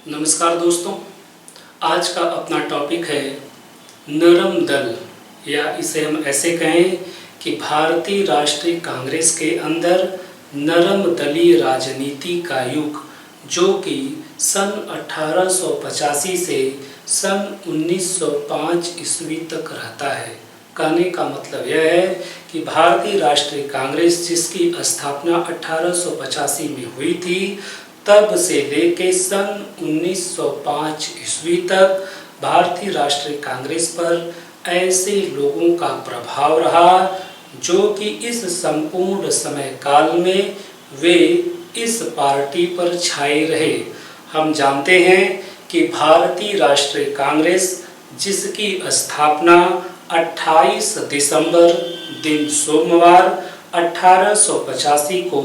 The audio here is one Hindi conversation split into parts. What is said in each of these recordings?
नमस्कार दोस्तों, आज का अपना टॉपिक है नरम दल, या इसे हम ऐसे कहें कि भारतीय राष्ट्रीय कांग्रेस के अंदर नरम दलीय राजनीति का युग, जो कि सन 1885 से सन 1905 ईस्वी तक रहता है। कहने का मतलब यह है कि भारतीय राष्ट्रीय कांग्रेस, जिसकी स्थापना 1885 में हुई थी, तब से लेके सन 1905 ईस्वी तक भारतीय राष्ट्रीय कांग्रेस पर ऐसे लोगों का प्रभाव रहा जो कि इस संपूर्ण समय काल में वे इस पार्टी पर छाए रहे। हम जानते हैं कि भारतीय राष्ट्रीय कांग्रेस, जिसकी स्थापना 28 दिसंबर दिन सोमवार 1885 को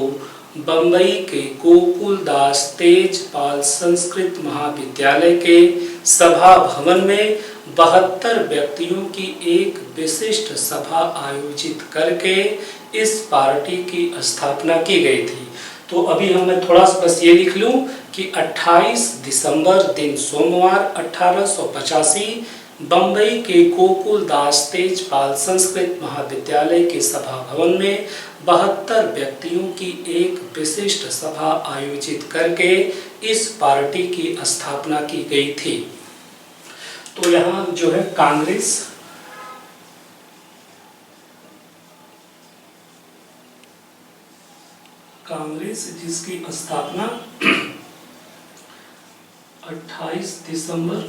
बम्बई के गोकुलदास तेजपाल संस्कृत महाविद्यालय के सभा भवन में 72 व्यक्तियों की एक विशिष्ट सभा आयोजित करके इस पार्टी की स्थापना की गई थी। तो अभी मैं थोड़ा सा बस ये लिख लूं कि 28 दिसंबर दिन सोमवार 1885 बम्बई के गोकुलदास तेजपाल संस्कृत महाविद्यालय के सभा भवन में 72 व्यक्तियों की एक विशिष्ट सभा आयोजित करके इस पार्टी की स्थापना की गई थी। तो यहाँ जो है कांग्रेस जिसकी स्थापना 28 दिसंबर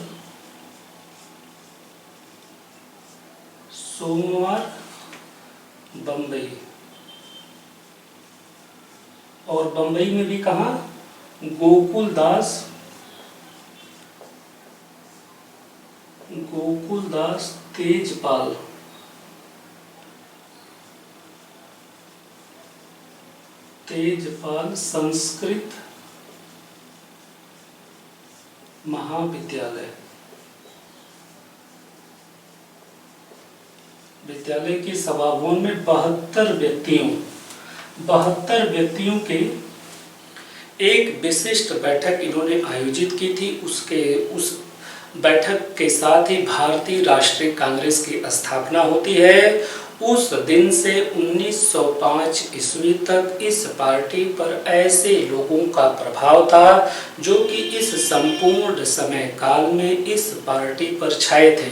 सोमवार बम्बई, और बम्बई में भी कहा गोकुलदास तेजपाल संस्कृत महाविद्यालय की सभा भवन में 72 व्यक्तियों के एक विशिष्ट बैठक इन्होंने आयोजित की थी। उस बैठक के साथ ही भारतीय राष्ट्रीय कांग्रेस की स्थापना होती है। उस दिन से 1905 ईस्वी तक इस पार्टी पर ऐसे लोगों का प्रभाव था जो कि इस संपूर्ण समय काल में इस पार्टी पर छाए थे।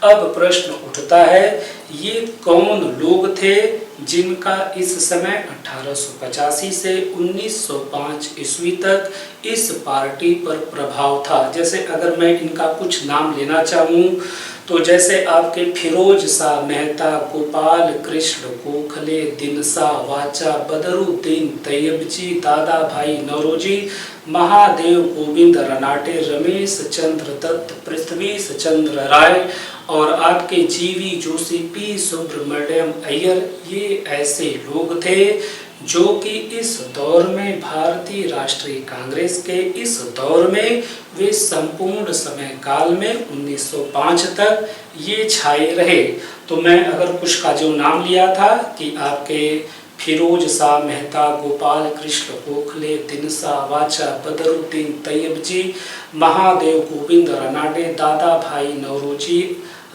अब प्रश्न उठता है, ये कौन लोग थे जिनका इस समय 1885 से 1905 ईस्वी तक इस पार्टी पर प्रभाव था। जैसे अगर मैं इनका कुछ नाम लेना चाहूँ तो जैसे आपके फिरोज शाह मेहता, गोपाल कृष्ण गोखले, दिनसा वाचा, बदरुद्दीन तैयबजी, दादा भाई नौरोजी, महादेव गोविंद रनाटे, रमेश चंद्र दत्त, पृथ्वी चंद्र राय और आपके जीवी जोशी, पी सुब्रमण्यम अय्यर, ये ऐसे लोग थे जो कि इस दौर में भारतीय राष्ट्रीय कांग्रेस के इस दौर में वे संपूर्ण समय काल में 1905 तक ये छाए रहे। तो मैं अगर कुछ का जो नाम लिया था कि आपके फिरोज शाह मेहता, गोपाल कृष्ण गोखले, दिनसा वाचा, बदरुद्दीन तैयबजी, महादेव गोविंद रनाडे, दादा भाई नौरोजी,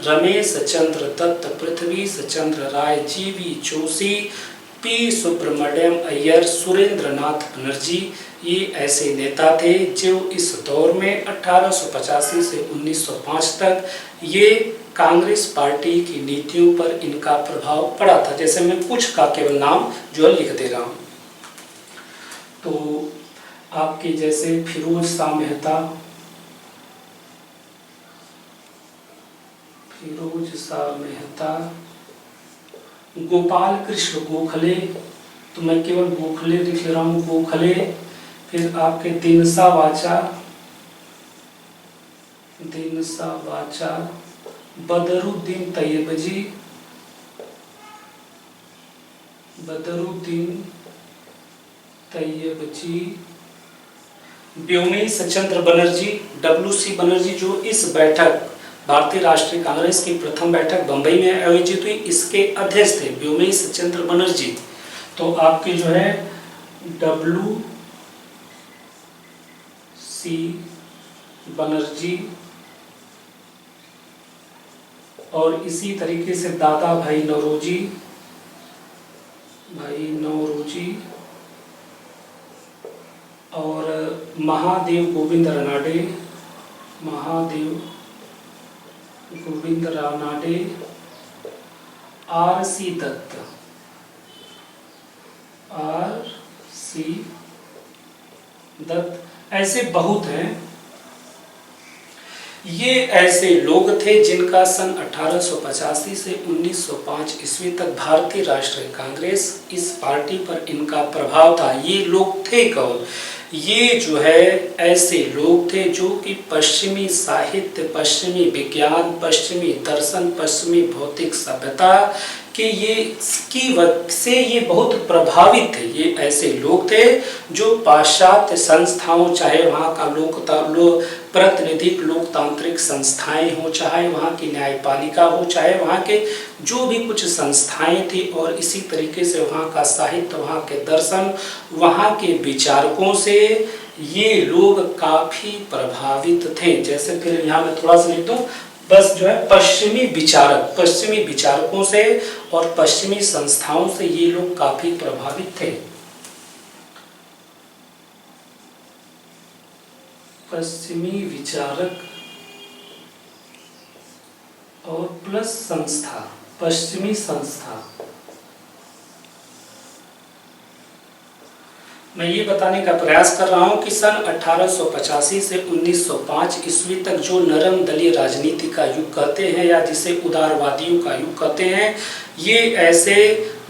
रमेश चंद्र दत्त, पृथ्वी चंद्र राय, जीवी जोशी, पी सुब्रमण्यम अय्यर, सुरेंद्र नाथ बनर्जी, ये ऐसे नेता थे जो इस दौर में 1885 से 1905 तक ये कांग्रेस पार्टी की नीतियों पर इनका प्रभाव पड़ा था। जैसे मैं कुछ का केवल नाम जो है लिख दे रहा हूँ। तो आपके जैसे फिरोज शाह मेहता, गोपाल कृष्ण गोखले, तो मैं केवल गोखले लिख रहा हूँ, गोखले। फिर आपके दिनसा वाचा, बदरुद्दीन तैयबजी, व्योमेश चंद्र बनर्जी, WC बनर्जी, जो इस बैठक भारतीय राष्ट्रीय कांग्रेस की प्रथम बैठक बंबई में आयोजित हुई, इसके अध्यक्ष थे व्योमेश चंद्र बनर्जी। तो आपके जो है WC बनर्जी और इसी तरीके से दादा भाई नौरोजी और महादेव गोविंद रानाडे, आर.सी. दत्त, ऐसे बहुत हैं। ये ऐसे लोग थे जिनका सन 1885 से 1905 ईस्वी तक भारतीय राष्ट्रीय कांग्रेस, इस पार्टी पर इनका प्रभाव था। ये लोग थे कौन? ये जो है ऐसे लोग थे जो कि पश्चिमी साहित्य, पश्चिमी विज्ञान, पश्चिमी दर्शन, पश्चिमी भौतिक सभ्यता के ये बहुत प्रभावित थे। ये ऐसे लोग थे जो पाश्चात्य संस्थाओं, चाहे वहाँ का प्रातिनिधिक लोकतांत्रिक संस्थाएं हो, चाहे वहाँ की न्यायपालिका हो, चाहे वहाँ के जो भी कुछ संस्थाएं थी, और इसी तरीके से वहाँ का साहित्य, वहाँ के दर्शन, वहाँ के विचारकों से ये लोग काफी प्रभावित थे। जैसे फिर यहाँ मैं थोड़ा सा लिख दूं, बस जो है पश्चिमी विचारकों से और पश्चिमी संस्थाओं से ये लोग काफी प्रभावित थे। पश्चिमी विचारक और प्लस पश्चिमी संस्था। मैं ये बताने का प्रयास कर रहा हूँ कि सन 1885 से 1905 ईस्वी तक जो नरम दलीय राजनीति का युग कहते हैं, या जिसे उदारवादियों का युग कहते हैं, ये ऐसे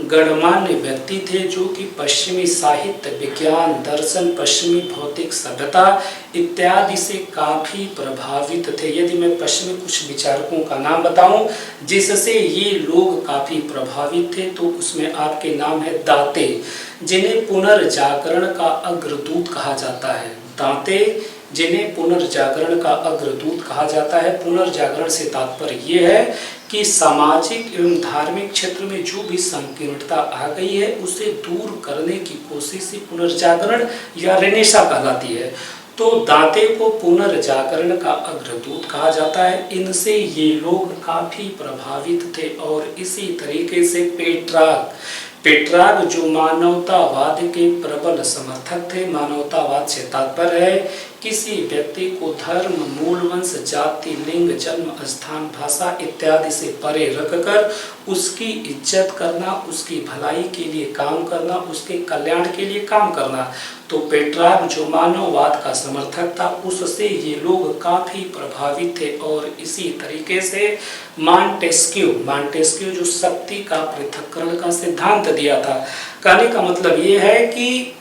गणमान्य व्यक्ति थे जो कि पश्चिमी साहित्य, विज्ञान, दर्शन, पश्चिमी भौतिक सभ्यता इत्यादि से काफ़ी प्रभावित थे। यदि मैं पश्चिमी कुछ विचारकों का नाम बताऊं जिससे ये लोग काफ़ी प्रभावित थे, तो उसमें आपके नाम है दाते, जिन्हें पुनर्जागरण का अग्रदूत कहा जाता है। दाते, जिन्हें पुनर्जागरण का अग्रदूत कहा जाता है। पुनर्जागरण से तात्पर्य ये है कि सामाजिक एवं धार्मिक क्षेत्र में जो भी संकीर्णता आ गई है उसे दूर करने की कोशिश ही पुनर्जागरण या रेनेसा कहलाती है। तो दाते को पुनर्जागरण का अग्रदूत कहा जाता है। इनसे ये लोग काफी प्रभावित थे। और इसी तरीके से पेट्रार्क जो मानवतावाद के प्रबल समर्थक थे। मानवतावाद से तात्पर्य है किसी व्यक्ति को धर्म, मूल वंश, जाति, लिंग, जन्म स्थान, भाषा इत्यादि से परे रखकर उसकी इज्जत करना, उसकी भलाई के लिए काम करना, उसके कल्याण के लिए काम करना। तो पेट्रार्क जो मानववाद का समर्थक था, उससे ये लोग काफ़ी प्रभावित थे। और इसी तरीके से मॉन्टेस्क्यू जो शक्ति का पृथक्करण का सिद्धांत दिया था। कहने का मतलब ये है कि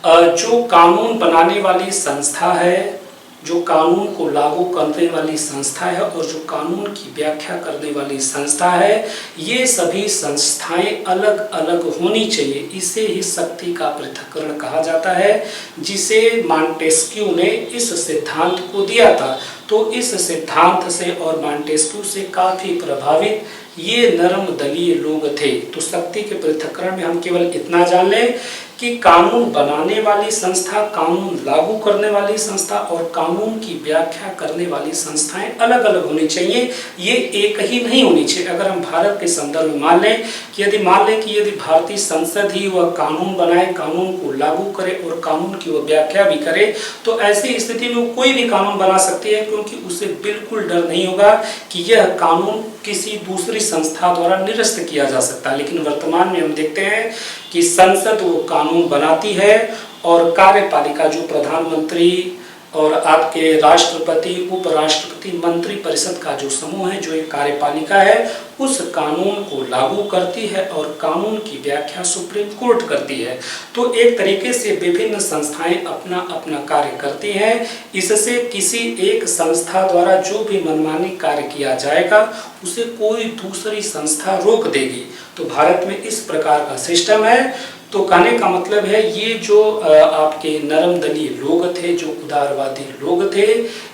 जो कानून बनाने वाली संस्था है, जो कानून को लागू करने वाली संस्था है और जो कानून की व्याख्या करने वाली संस्था है, ये सभी संस्थाएं अलग अलग होनी चाहिए। इसे ही शक्ति का पृथक्करण कहा जाता है, जिसे मॉन्टेस्क्यू ने इस सिद्धांत को दिया था। तो इस सिद्धांत से और मॉन्टेस्क्यू से काफ़ी प्रभावित ये नरम दलीय लोग थे। तो शक्ति के पृथक्करण में हम केवल इतना जान लें कि कानून बनाने वाली संस्था, कानून लागू करने वाली संस्था और कानून की व्याख्या करने वाली संस्थाएं अलग अलग होनी चाहिए, ये एक ही नहीं होनी चाहिए। अगर हम भारत के संदर्भ में मान लें कि यदि भारतीय संसद ही वह कानून बनाए, कानून को लागू करे और कानून की वह व्याख्या भी करे, तो ऐसी स्थिति में कोई भी कानून बना सकती है, क्योंकि उसे बिल्कुल डर नहीं होगा कि यह कानून किसी दूसरी संस्था द्वारा निरस्त किया जा सकता है। लेकिन वर्तमान में हम देखते हैं कि संसद वो कानून बनाती है और कार्यपालिका जो प्रधानमंत्री और आपके राष्ट्रपति, उपराष्ट्रपति, मंत्री परिषद का जो समूह है, जो एक कार्यपालिका है, उस कानून को लागू करती है और कानून की व्याख्या सुप्रीम कोर्ट करती है। तो एक तरीके से विभिन्न संस्थाएं अपना अपना कार्य करती हैं। इससे किसी एक संस्था द्वारा जो भी मनमानी कार्य किया जाएगा उसे कोई दूसरी संस्था रोक देगी। तो भारत में इस प्रकार का सिस्टम है। तो कहने का मतलब है ये जो आपके नरम दलीय लोग थे, जो उदारवादी लोग थे,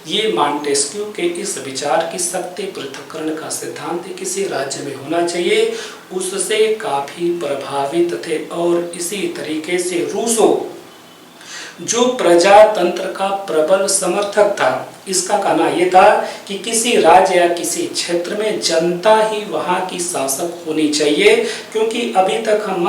ये मॉन्टेस्क्यू के इस विचार की शक्ति पृथक्करण का सिद्धांत किसी राज्य में होना चाहिए, उससे काफ़ी प्रभावित थे। और इसी तरीके से जो प्रजातंत्र का प्रबल समर्थक था। इसका कहना यह था कि किसी राज्य या किसी क्षेत्र में जनता ही वहाँ की शासक होनी चाहिए, क्योंकि अभी तक हम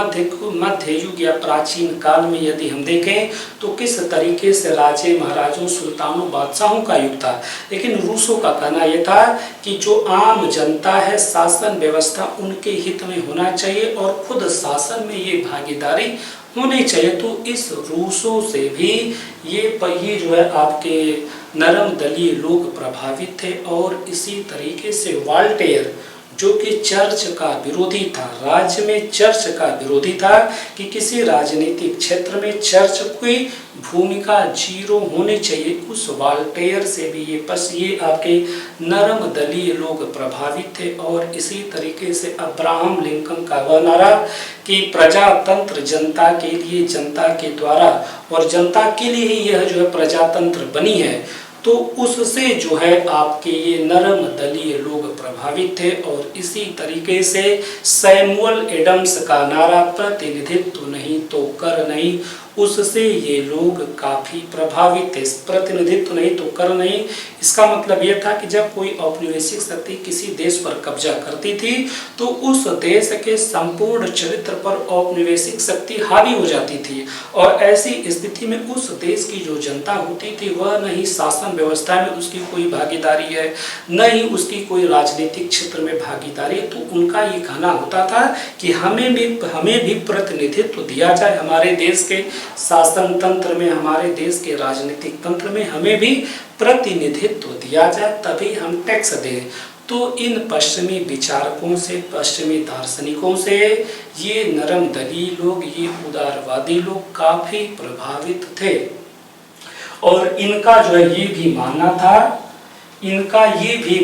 मध्य युग या प्राचीन काल में यदि हम देखें तो किस तरीके से राजे महाराजों सुल्तानों बादशाहों का युग था। लेकिन रूसों का कहना यह था कि जो आम जनता है, शासन व्यवस्था उनके हित में होना चाहिए और खुद शासन में ये भागीदारी होनी चाहिए। तो इस रूसों से भी ये जो है आपके नरम दलीय लोग प्रभावित थे। और इसी तरीके से वॉल्टेयर जो कि चर्च का विरोधी था, राज्य में चर्च का विरोधी था कि किसी राजनीतिक क्षेत्र में चर्च की भूमिका जीरो होनी चाहिए, उस वॉल्टेयर से भी ये आपके नरम दलीय लोग प्रभावित थे। और इसी तरीके से अब्राहम लिंकन का वह नारा कि प्रजातंत्र जनता के लिए, जनता के द्वारा और जनता के लिए ही यह जो है प्रजातंत्र बनी है, तो उससे जो है आपके ये नरम दलीय लोग प्रभावित थे। और इसी तरीके से सैमुअल एडम्स का नारा प्रतिनिधित्व नहीं तो कर नहीं, उससे ये लोग काफी प्रभावित थे। प्रतिनिधित्व नहीं तो कर नहीं, इसका मतलब यह था कि जब कोई औपनिवेशिक शक्ति किसी देश पर कब्जा करती थी तो उस देश के संपूर्ण चरित्र पर औपनिवेशिक शक्ति हावी हो जाती थी। और ऐसी स्थिति में उस देश की जो जनता होती थी वह न ही शासन व्यवस्था में उसकी कोई भागीदारी है, न ही उसकी कोई राजनीतिक क्षेत्र में भागीदारी है। तो उनका ये कहना होता था कि हमें भी प्रतिनिधित्व दिया जाए, हमारे देश के शासन तंत्र में, हमारे देश के राजनीतिक तंत्र में हमें भी प्रतिनिधित्व दिया जाए, तभी हम टैक्स दें। तो इन पश्चिमी विचारकों से, पश्चिमी दार्शनिकों से ये नरम दलीय लोग, ये उदारवादी लोग काफी प्रभावित थे। और इनका जो है ये भी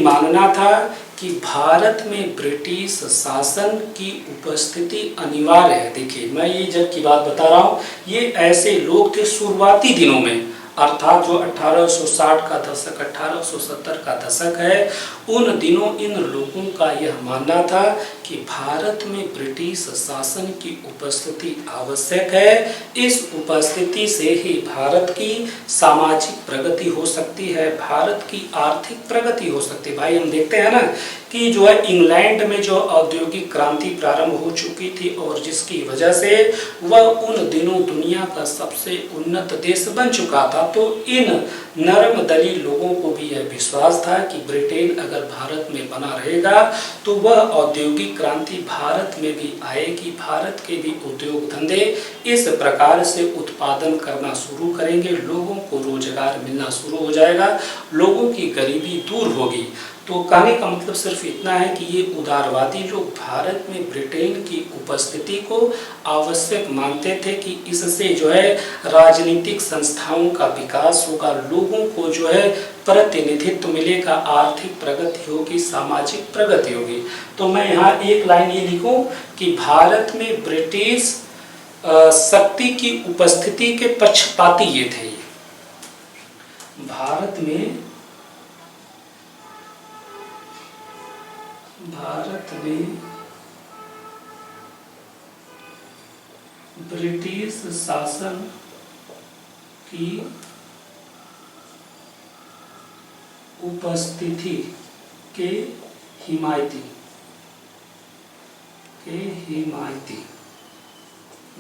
मानना था कि भारत में ब्रिटिश शासन की उपस्थिति अनिवार्य है। देखिए, मैं ये जब की बात बता रहा हूँ, ये ऐसे लोग थे शुरुआती दिनों में, अर्थात जो 1860 का दशक, 1870 का दशक है, उन दिनों इन लोगों का यह मानना था कि भारत में ब्रिटिश शासन की उपस्थिति आवश्यक है। इस उपस्थिति से ही भारत की सामाजिक प्रगति हो सकती है, भारत की आर्थिक प्रगति हो सकती है। भाई हम देखते हैं ना कि जो है इंग्लैंड में जो औद्योगिक क्रांति प्रारंभ हो चुकी थी और जिसकी वजह से वह उन दिनों दुनिया का सबसे उन्नत देश बन चुका था। तो इन नरम दलीय लोगों को भी यह विश्वास था कि ब्रिटेन अगर भारत में बना रहेगा तो वह औद्योगिक क्रांति भारत में भी आएगी, भारत के भी उद्योग धंधे इस प्रकार से उत्पादन करना शुरू करेंगे, लोगों को रोजगार मिलना शुरू हो जाएगा, लोगों की गरीबी दूर होगी। तो कहने का मतलब सिर्फ इतना है कि ये उदारवादी लोग भारत में ब्रिटेन की उपस्थिति को आवश्यक मानते थे कि इससे जो है राजनीतिक संस्थाओं का विकास होगा, लोगों को जो है प्रतिनिधित्व मिलेगा, आर्थिक प्रगति होगी, सामाजिक प्रगति होगी। तो मैं यहाँ एक लाइन ये लिखूं कि भारत में ब्रिटिश शक्ति की उपस्थिति के पक्षपाती ये थे। भारत में ब्रिटिश शासन की उपस्थिति के हिमायती।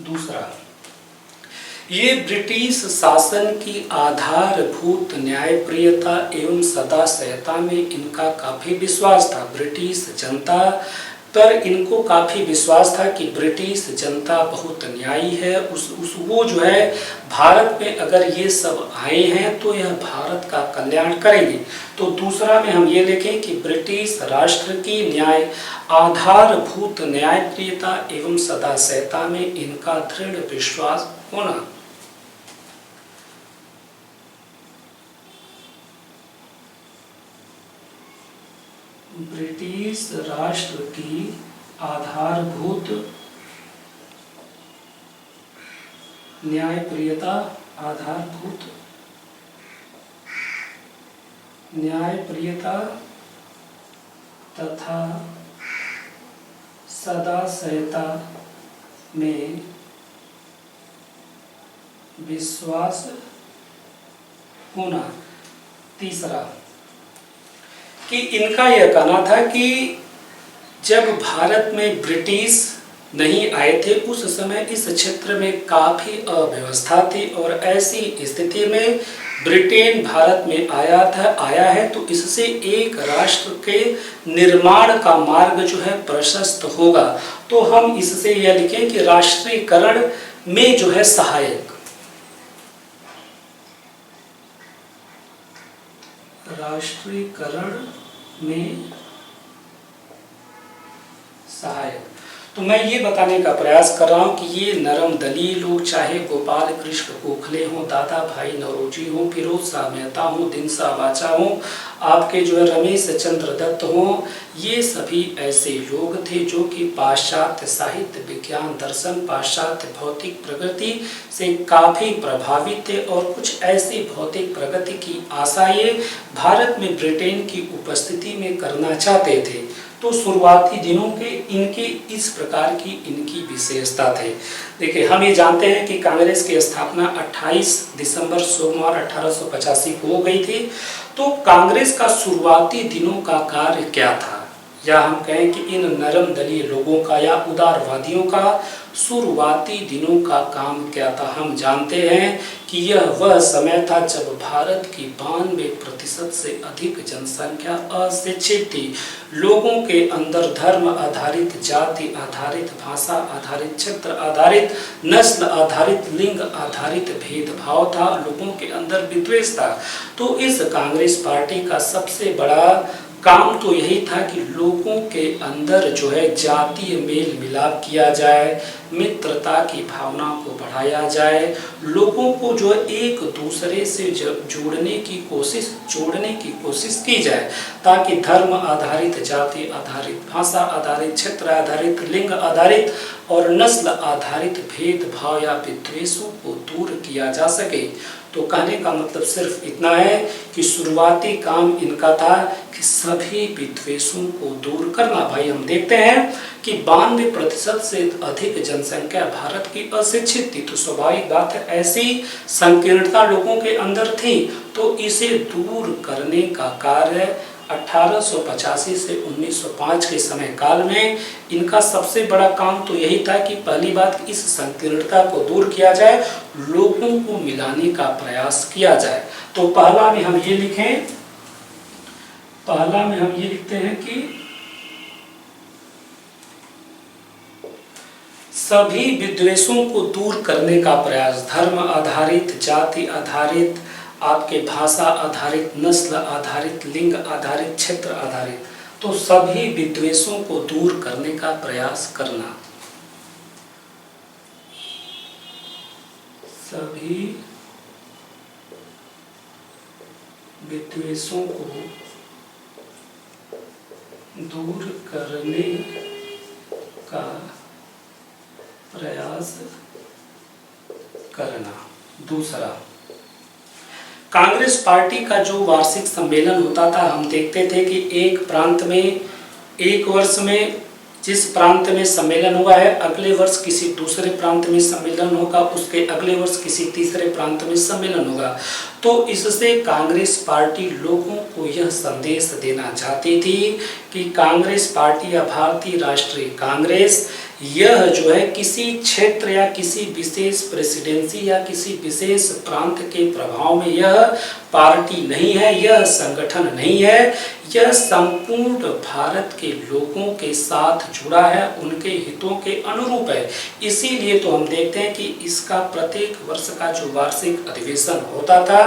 दूसरा, ये ब्रिटिश शासन की आधारभूत न्यायप्रियता एवं सदाशयता में इनका काफ़ी विश्वास था। ब्रिटिश जनता पर इनको काफ़ी विश्वास था कि ब्रिटिश जनता बहुत न्यायी है, वो जो है भारत में अगर ये सब आए हैं तो यह भारत का कल्याण करेंगे। तो दूसरा में हम ये लिखें कि ब्रिटिश राष्ट्र की आधारभूत न्यायप्रियता एवं सदाशयता में इनका दृढ़ विश्वास होना। ब्रिटिश राष्ट्र की आधारभूत न्यायप्रियता तथा सदाशयता में विश्वास होना। तीसरा कि इनका यह कहना था कि जब भारत में ब्रिटिश नहीं आए थे उस समय इस क्षेत्र में काफी अव्यवस्था थी और ऐसी स्थिति में ब्रिटेन भारत में आया है तो इससे एक राष्ट्र के निर्माण का मार्ग जो है प्रशस्त होगा। तो हम इससे यह लिखें कि राष्ट्रीयकरण में जो है सहायक, राष्ट्रीयकरण में सहायक। तो मैं ये बताने का प्रयास कर रहा हूँ कि ये नरम दलीय लोग, चाहे गोपाल कृष्ण गोखले हों, दादा भाई नौरोजी हों, फिरोज शाह मेहता हों, दिनसा वाचा हों, आपके जो है रमेश चंद्र दत्त हों, ये सभी ऐसे लोग थे जो कि पाश्चात्य साहित्य, विज्ञान, दर्शन, पाश्चात्य भौतिक प्रगति से काफ़ी प्रभावित थे और कुछ ऐसी भौतिक प्रगति की आशा ये भारत में ब्रिटेन की उपस्थिति में करना चाहते थे। तो शुरुआती दिनों के इनके इस प्रकार की इनकी विशेषता थे। देखिए, हम ये जानते हैं कि कांग्रेस की स्थापना 28 दिसंबर सोमवार 1885 को हो गई थी। तो कांग्रेस का शुरुआती दिनों का कार्य क्या था, या हम कहें कि इन नरम दलीय लोगों का या उदारवादियों का शुरुआती दिनों का काम क्या था। हम जानते हैं कि यह वह समय था जब भारत की 92% से अधिक जनसंख्या अशिक्षित थी। लोगों के अंदर धर्म आधारित, जाति आधारित, भाषा आधारित, क्षेत्र आधारित, नस्ल आधारित, लिंग आधारित भेदभाव था, लोगों के अंदर विद्वेष था। तो इस कांग्रेस पार्टी का सबसे बड़ा काम तो यही था कि लोगों के अंदर जो है जातीय मेल मिलाप किया जाए, मित्रता की भावना को बढ़ाया जाए, लोगों को जो एक दूसरे से जोड़ने की कोशिश की जाए, ताकि धर्म आधारित, जाति आधारित, भाषा आधारित, क्षेत्र आधारित, लिंग आधारित और नस्ल आधारित भेदभाव या विद्वेषों को दूर किया जा सके। तो कहने का मतलब सिर्फ इतना है कि शुरुआती काम इनका था कि सभी विद्वेषों को दूर करना। भाई, हम देखते हैं कि 92% से अधिक जनसंख्या भारत की अशिक्षित थी, तो स्वाभाविक बात है ऐसी संकीर्णता लोगों के अंदर थी। तो इसे दूर करने का कार्य 1885 से 1905 के समय काल में इनका सबसे बड़ा काम तो यही था कि पहली बात इस संकीर्णता को दूर किया जाए, लोगों को मिलाने का प्रयास किया जाए। तो पहला में हम ये लिखते हैं कि सभी विद्वेषों को दूर करने का प्रयास, धर्म आधारित, जाति आधारित, आपके भाषा आधारित, नस्ल आधारित, लिंग आधारित, क्षेत्र आधारित, तो सभी विद्वेषों को दूर करने का प्रयास करना। सभी विद्वेषों को दूर करने का प्रयास करना। दूसरा, कांग्रेस पार्टी का जो वार्षिक सम्मेलन होता था, हम देखते थे कि एक प्रांत में, एक वर्ष में जिस प्रांत में सम्मेलन हुआ है, अगले वर्ष किसी दूसरे प्रांत में सम्मेलन होगा, उसके अगले वर्ष किसी तीसरे प्रांत में सम्मेलन होगा। तो इससे कांग्रेस पार्टी लोगों को यह संदेश देना चाहती थी कि कांग्रेस पार्टी या भारतीय राष्ट्रीय कांग्रेस यह जो है किसी क्षेत्र या किसी विशेष प्रेसिडेंसी या किसी विशेष प्रांत के प्रभाव में यह पार्टी नहीं है, यह संगठन नहीं है, यह संपूर्ण भारत के लोगों के साथ जुड़ा है, उनके हितों के अनुरूप है। इसीलिए तो हम देखते हैं कि इसका प्रत्येक वर्ष का जो वार्षिक अधिवेशन होता था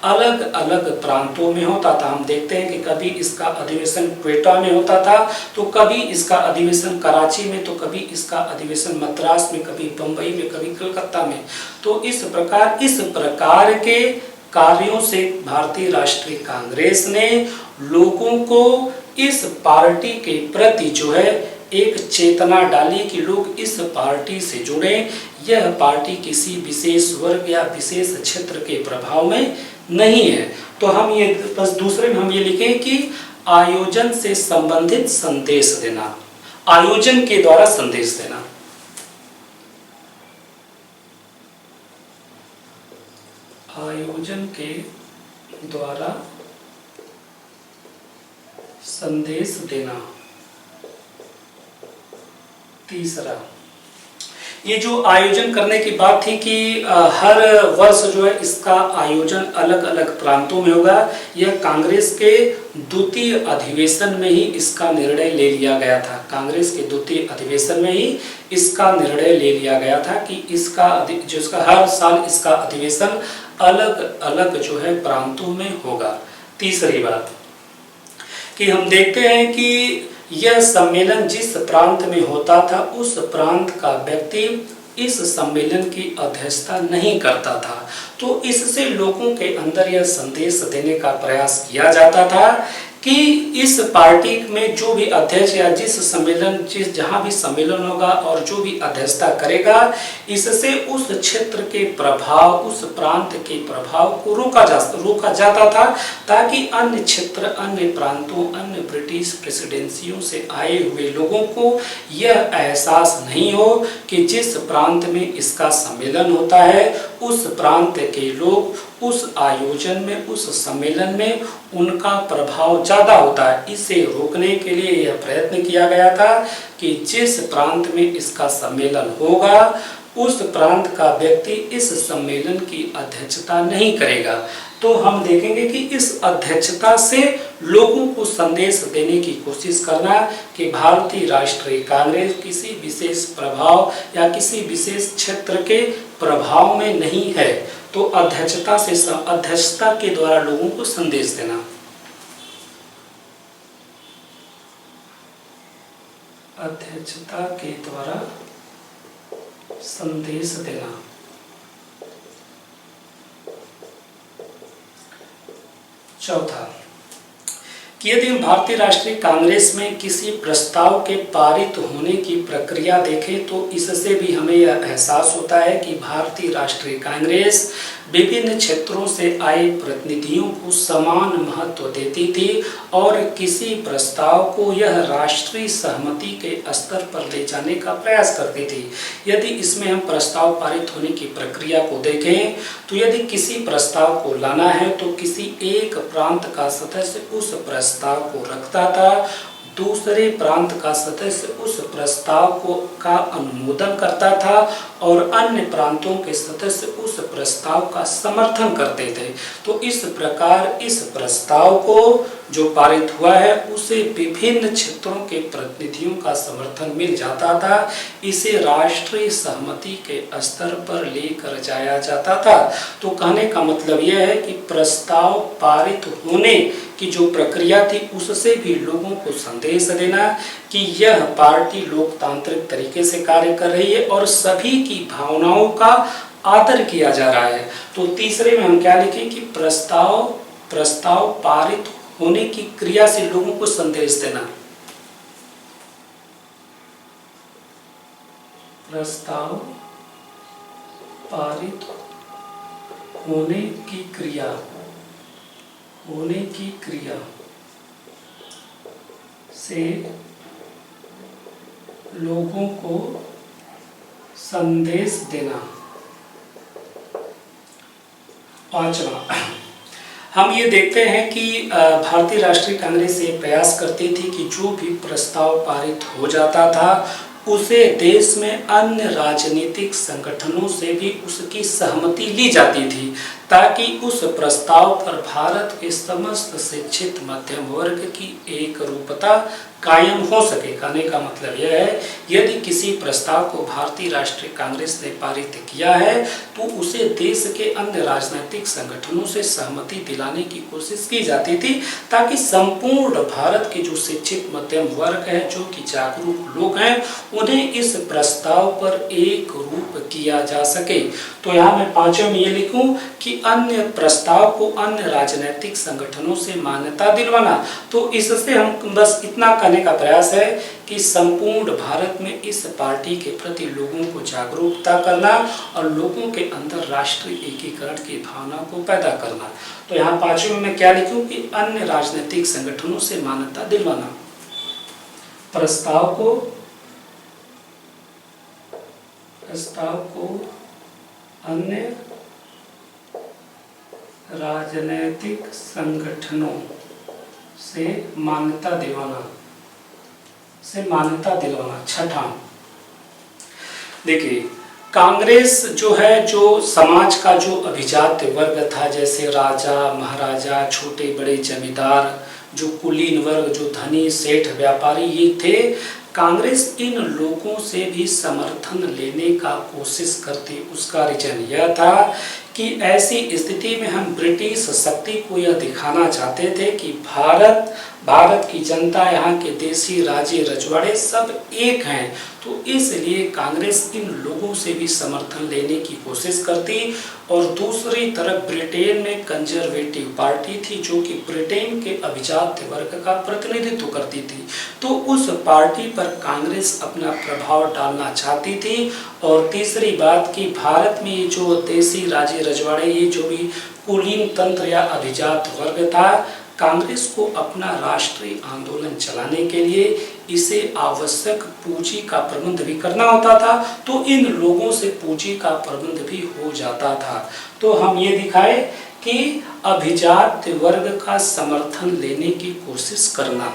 अलग अलग प्रांतों में होता था। हम देखते हैं कि कभी इसका अधिवेशन क्वेटा में होता था, तो कभी इसका अधिवेशन कराची में, तो कभी इसका अधिवेशन मद्रास में, कभी बंबई में, कभी कलकत्ता में। तो इस प्रकार के कार्यों से भारतीय राष्ट्रीय कांग्रेस ने लोगों को इस पार्टी के प्रति जो है एक चेतना डाली कि लोग इस पार्टी से जुड़े। यह पार्टी किसी विशेष वर्ग या विशेष क्षेत्र के प्रभाव में नहीं है। तो हम ये बस दूसरे में हम ये लिखें कि आयोजन से संबंधित संदेश देना, आयोजन के द्वारा संदेश देना। के द्वारा संदेश देना। तीसरा, ये जो आयोजन करने की बात थी कि हर वर्ष जो है इसका आयोजन अलग अलग प्रांतों में होगा, यह कांग्रेस के द्वितीय अधिवेशन में ही इसका निर्णय ले लिया गया था। कांग्रेस के द्वितीय अधिवेशन में ही इसका निर्णय ले लिया गया था कि इसका हर साल इसका अधिवेशन अलग अलग जो है प्रांतों में होगा। तीसरी बात कि हम देखते हैं कि यह सम्मेलन जिस प्रांत में होता था उस प्रांत का व्यक्ति इस सम्मेलन की अध्यक्षता नहीं करता था, तो इससे लोगों के अंदर यह संदेश देने का प्रयास किया जाता था कि इस पार्टी में जो भी अध्यक्ष या जहां भी सम्मेलन होगा और जो भी अध्यक्षता करेगा, इससे उस क्षेत्र के प्रभाव, उस प्रांत के प्रभाव को रोका जाता था, ताकि अन्य क्षेत्र, अन्य प्रांतों, अन्य ब्रिटिश प्रेसिडेंसियों से आए हुए लोगों को यह एहसास नहीं हो कि जिस प्रांत में इसका सम्मेलन होता है उस प्रांत के लोग उस आयोजन में, उस सम्मेलन में उनका प्रभाव ज़्यादा होता है। इसे रोकने के लिए यह प्रयत्न किया गया था कि जिस प्रांत में इसका सम्मेलन होगा उस प्रांत का व्यक्ति इस सम्मेलन की अध्यक्षता नहीं करेगा। तो हम देखेंगे कि इस अध्यक्षता से लोगों को संदेश देने की कोशिश करना कि भारतीय राष्ट्रीय कांग्रेस किसी विशेष प्रभाव या किसी विशेष क्षेत्र के प्रभाव में नहीं है, तो अध्यक्षता के द्वारा लोगों को संदेश देना। अध्यक्षता के द्वारा संदेश देना। चौथा कि यदि हम भारतीय राष्ट्रीय कांग्रेस में किसी प्रस्ताव के पारित होने की प्रक्रिया देखें तो इससे भी हमें यह एहसास होता है कि भारतीय राष्ट्रीय कांग्रेस विभिन्न क्षेत्रों से आए प्रतिनिधियों को समान महत्व देती थी और किसी प्रस्ताव को यह राष्ट्रीय सहमति के स्तर पर ले जाने का प्रयास करती थी। यदि इसमें हम प्रस्ताव पारित होने की प्रक्रिया को देखें तो यदि किसी प्रस्ताव को लाना है तो किसी एक प्रांत का सदस्य उस प्रस्ताव को रखता था, दूसरे प्रांत का सदस्य उस प्रस्ताव का अनुमोदन करता था और अन्य प्रांतों के सदस्य उस प्रस्ताव का समर्थन करते थे। तो इस प्रकार इस प्रस्ताव को जो पारित हुआ है उसे विभिन्न क्षेत्रों के प्रतिनिधियों का समर्थन मिल जाता था। इसे राष्ट्रीय सहमति के स्तर पर लेकर जाया जाता था। तो कहने का मतलब यह है कि प्रस्ताव पारित होने की जो प्रक्रिया थी उससे भी लोगों को संदेश देना कि यह पार्टी लोकतांत्रिक तरीके से कार्य कर रही है और सभी की भावनाओं का आदर किया जा रहा है। तो तीसरे में हम क्या लिखें कि प्रस्ताव पारित होने की क्रिया से लोगों को संदेश देना। प्रस्ताव पारित होने की क्रिया से लोगों को संदेश देना। पांचवा, हम ये देखते हैं कि भारतीय राष्ट्रीय कांग्रेस ये प्रयास करती थी कि जो भी प्रस्ताव पारित हो जाता था उसे देश में अन्य राजनीतिक संगठनों से भी उसकी सहमति ली जाती थी, ताकि उस प्रस्ताव पर भारत के समस्त शिक्षित मध्यम वर्ग की एक रूपता कायम हो सके। कहने का मतलब यह है यदि किसी प्रस्ताव को भारतीय राष्ट्रीय कांग्रेस ने पारित किया है तो उसे देश के अन्य राजनीतिक संगठनों से सहमति दिलाने की कोशिश की जाती थी, ताकि संपूर्ण भारत के जो शिक्षित मध्यम वर्ग है, जो कि जागरूक लोग हैं, उन्हें इस प्रस्ताव पर एक रूप किया जा सके। तो यहाँ मैं पांचवें में ये लिखूं कि अन्य प्रस्ताव को अन्य राजनीतिक संगठनों से मान्यता दिलवाना। तो इससे हम बस इतना करने का प्रयास है कि संपूर्ण भारत में इस पार्टी के प्रति लोगों को जागरूकता करना और लोगों के अंदर राष्ट्रीय एकीकरण की भावना को पैदा करना। तो यहाँ पांचवें में क्या लिखूं कि अन्य राजनीतिक संगठनों से मान्यता दिलवाना। प्रस्ताव को अन्य राजनैतिक संगठनों से मान्यता दिलवाना। छठा, देखिए कांग्रेस जो है, जो समाज का जो अभिजात वर्ग था, जैसे राजा महाराजा, छोटे बड़े जमींदार, जो कुलीन वर्ग, जो धनी सेठ व्यापारी, ये थे। कांग्रेस इन लोगों से भी समर्थन लेने का कोशिश करती। उसका रीजन यह था कि ऐसी स्थिति में हम ब्रिटिश शक्ति को यह दिखाना चाहते थे कि भारत की जनता, यहाँ के देसी राजे रजवाड़े सब एक हैं। तो इसलिए कांग्रेस इन लोगों से भी समर्थन लेने की कोशिश करती। और दूसरी तरफ ब्रिटेन में कंजर्वेटिव पार्टी थी, जो कि ब्रिटेन के अभिजात वर्ग का प्रतिनिधित्व करती थी। तो उस पार्टी पर कांग्रेस अपना प्रभाव डालना चाहती थी। और तीसरी बात कि भारत में ये जो देसी राजे रजवाड़े, ये जो भी कुलीन तंत्र या अभिजात वर्ग था, कांग्रेस को अपना राष्ट्रीय आंदोलन चलाने के लिए इसे आवश्यक पूंजी का प्रबंध भी करना होता था। तो इन लोगों से पूंजी का प्रबंध भी हो जाता था। तो हम ये दिखाए कि अभिजात वर्ग का समर्थन लेने की कोशिश करना।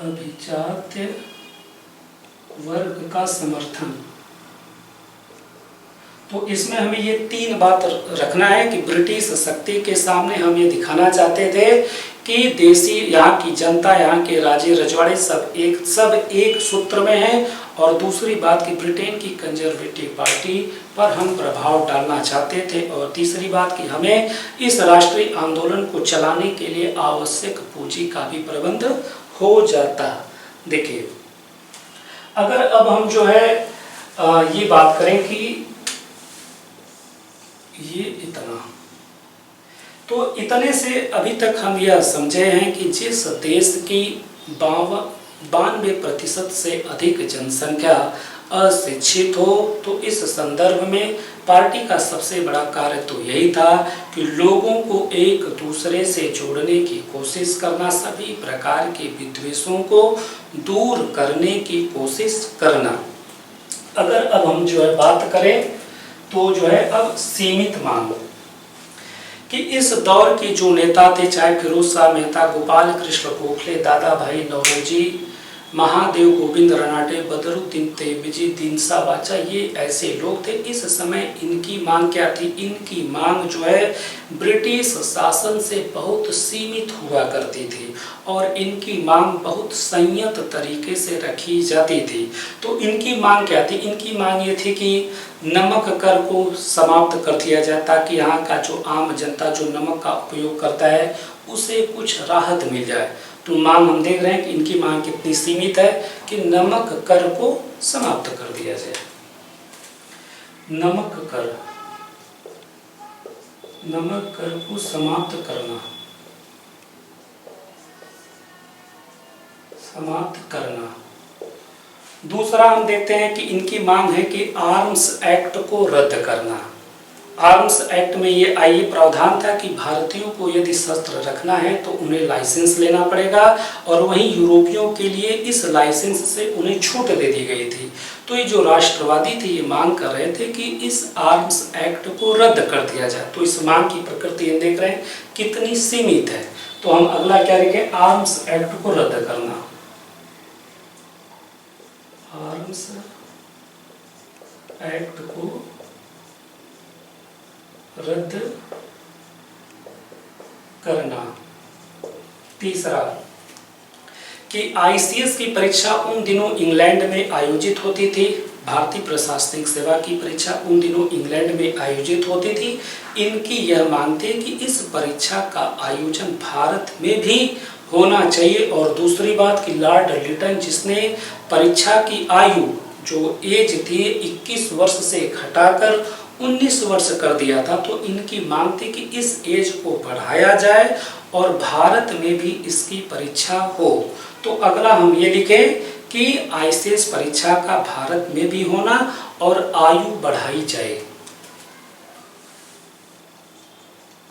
अभिजात वर्ग का समर्थन, तो इसमें हमें ये तीन बात रखना है कि ब्रिटिश शक्ति के सामने हम ये दिखाना चाहते थे कि देसी, यहाँ की जनता, यहाँ के राजे रजवाड़े सब एक सूत्र में हैं। और दूसरी बात कि ब्रिटेन की कंजर्वेटिव पार्टी पर हम प्रभाव डालना चाहते थे। और तीसरी बात कि हमें इस राष्ट्रीय आंदोलन को चलाने के लिए आवश्यक पूंजी का भी प्रबंध हो जाता। देखिए, अगर अब हम जो है ये बात करें कि ये इतना, तो इतने से अभी तक हम यह समझे हैं कि जिस देश की 92% से अधिक जनसंख्या अशिक्षित हो, तो इस संदर्भ में पार्टी का सबसे बड़ा कार्य तो यही था कि लोगों को एक दूसरे से जोड़ने की कोशिश करना, सभी प्रकार के विद्वेषों को दूर करने की कोशिश करना। अगर अब हम जो है बात करें तो जो है अब सीमित मांग, कि इस दौर के जो नेता थे, चाहे फिरोज शाह मेहता, गोपाल कृष्ण गोखले, दादा भाई नौरोजी, महादेव गोविंद रनाटे, बदरुद्दीन तेलबजी, दीनसा वाचा, ये ऐसे लोग थे। इस समय इनकी मांग क्या थी? इनकी मांग जो है ब्रिटिश शासन से बहुत सीमित हुआ करती थी और इनकी मांग बहुत संयत तरीके से रखी जाती थी। तो इनकी मांग क्या थी? इनकी मांग ये थी कि नमक कर को समाप्त कर दिया जाए, ताकि यहाँ का जो आम जनता जो नमक का उपयोग करता है उसे कुछ राहत मिल जाए। तो मांग हम देख रहे हैं कि इनकी मांग कितनी सीमित है कि नमक कर को समाप्त कर दिया जाए। नमक कर को समाप्त करना। दूसरा हम देखते हैं कि इनकी मांग है कि आर्म्स एक्ट को रद्द करना। आर्म्स एक्ट में ये प्रावधान था कि भारतीयों को यदि शस्त्र रखना है तो उन्हें लाइसेंस लेना पड़ेगा, और वहीं यूरोपियों के लिए इस लाइसेंस से उन्हें छूट दे दी गई थी। तो ये जो राष्ट्रवादी थे ये मांग कर रहे थे कि इस आर्म्स एक्ट को रद्द कर दिया जाए। तो इस मांग की प्रकृति हम देख रहे हैं कितनी सीमित है। तो हम अगला क्या लिखें? आर्म्स एक्ट को रद्द करना। आर्म्स एक्ट को रद्द करना। तीसरा कि आईसीएस की परीक्षा उन दिनों इंग्लैंड में आयोजित होती थी। भारतीय प्रशासनिक सेवा की परीक्षा उन दिनों इंग्लैंड में आयोजित होती थी। इनकी यह मांग थी कि इस परीक्षा का आयोजन भारत में भी होना चाहिए। और दूसरी बात कि लॉर्ड लिटन, जिसने परीक्षा की आयु जो एज थी 21 वर्ष से घटाकर 19 वर्ष कर दिया था, तो इनकी मांग थी कि इस एज को बढ़ाया जाए और भारत में भी इसकी परीक्षा हो। तो अगला हम ये लिखें कि आईसीएस परीक्षा का भारत में भी होना और आयु बढ़ाई जाए।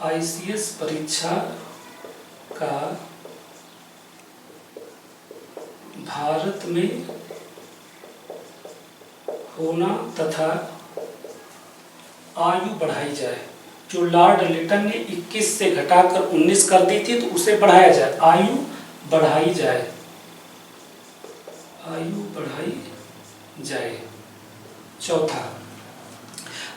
आईसीएस परीक्षा का भारत में होना तथा आयु बढ़ाई जाए। जो लॉर्ड लिटन ने 21 से घटाकर 19 कर दी थी, तो उसे बढ़ाया जाए, आयु बढ़ाई जाए, आयु बढ़ाई जाए। चौथा,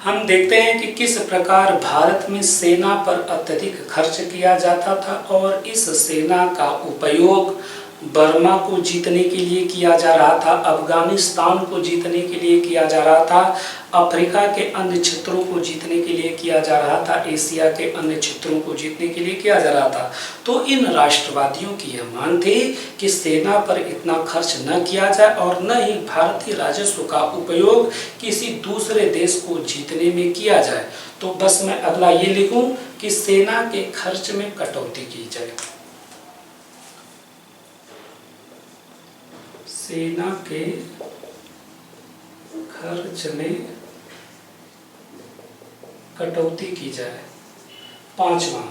हम देखते हैं कि किस प्रकार भारत में सेना पर अत्यधिक खर्च किया जाता था और इस सेना का उपयोग बर्मा को जीतने के लिए किया जा रहा था, अफगानिस्तान को जीतने के लिए किया जा रहा था, अफ्रीका के अन्य क्षेत्रों को जीतने के लिए किया जा रहा था, एशिया के अन्य क्षेत्रों को जीतने के लिए किया जा रहा था। तो इन राष्ट्रवादियों की यह मांग थी कि सेना पर इतना खर्च न किया जाए और न ही भारतीय राजस्व का उपयोग किसी दूसरे देश को जीतने में किया जाए। तो बस मैं अगला ये लिखूं कि सेना के खर्च में कटौती की जाए, सेना के खर्च में कटौती की जाए। पांचवा,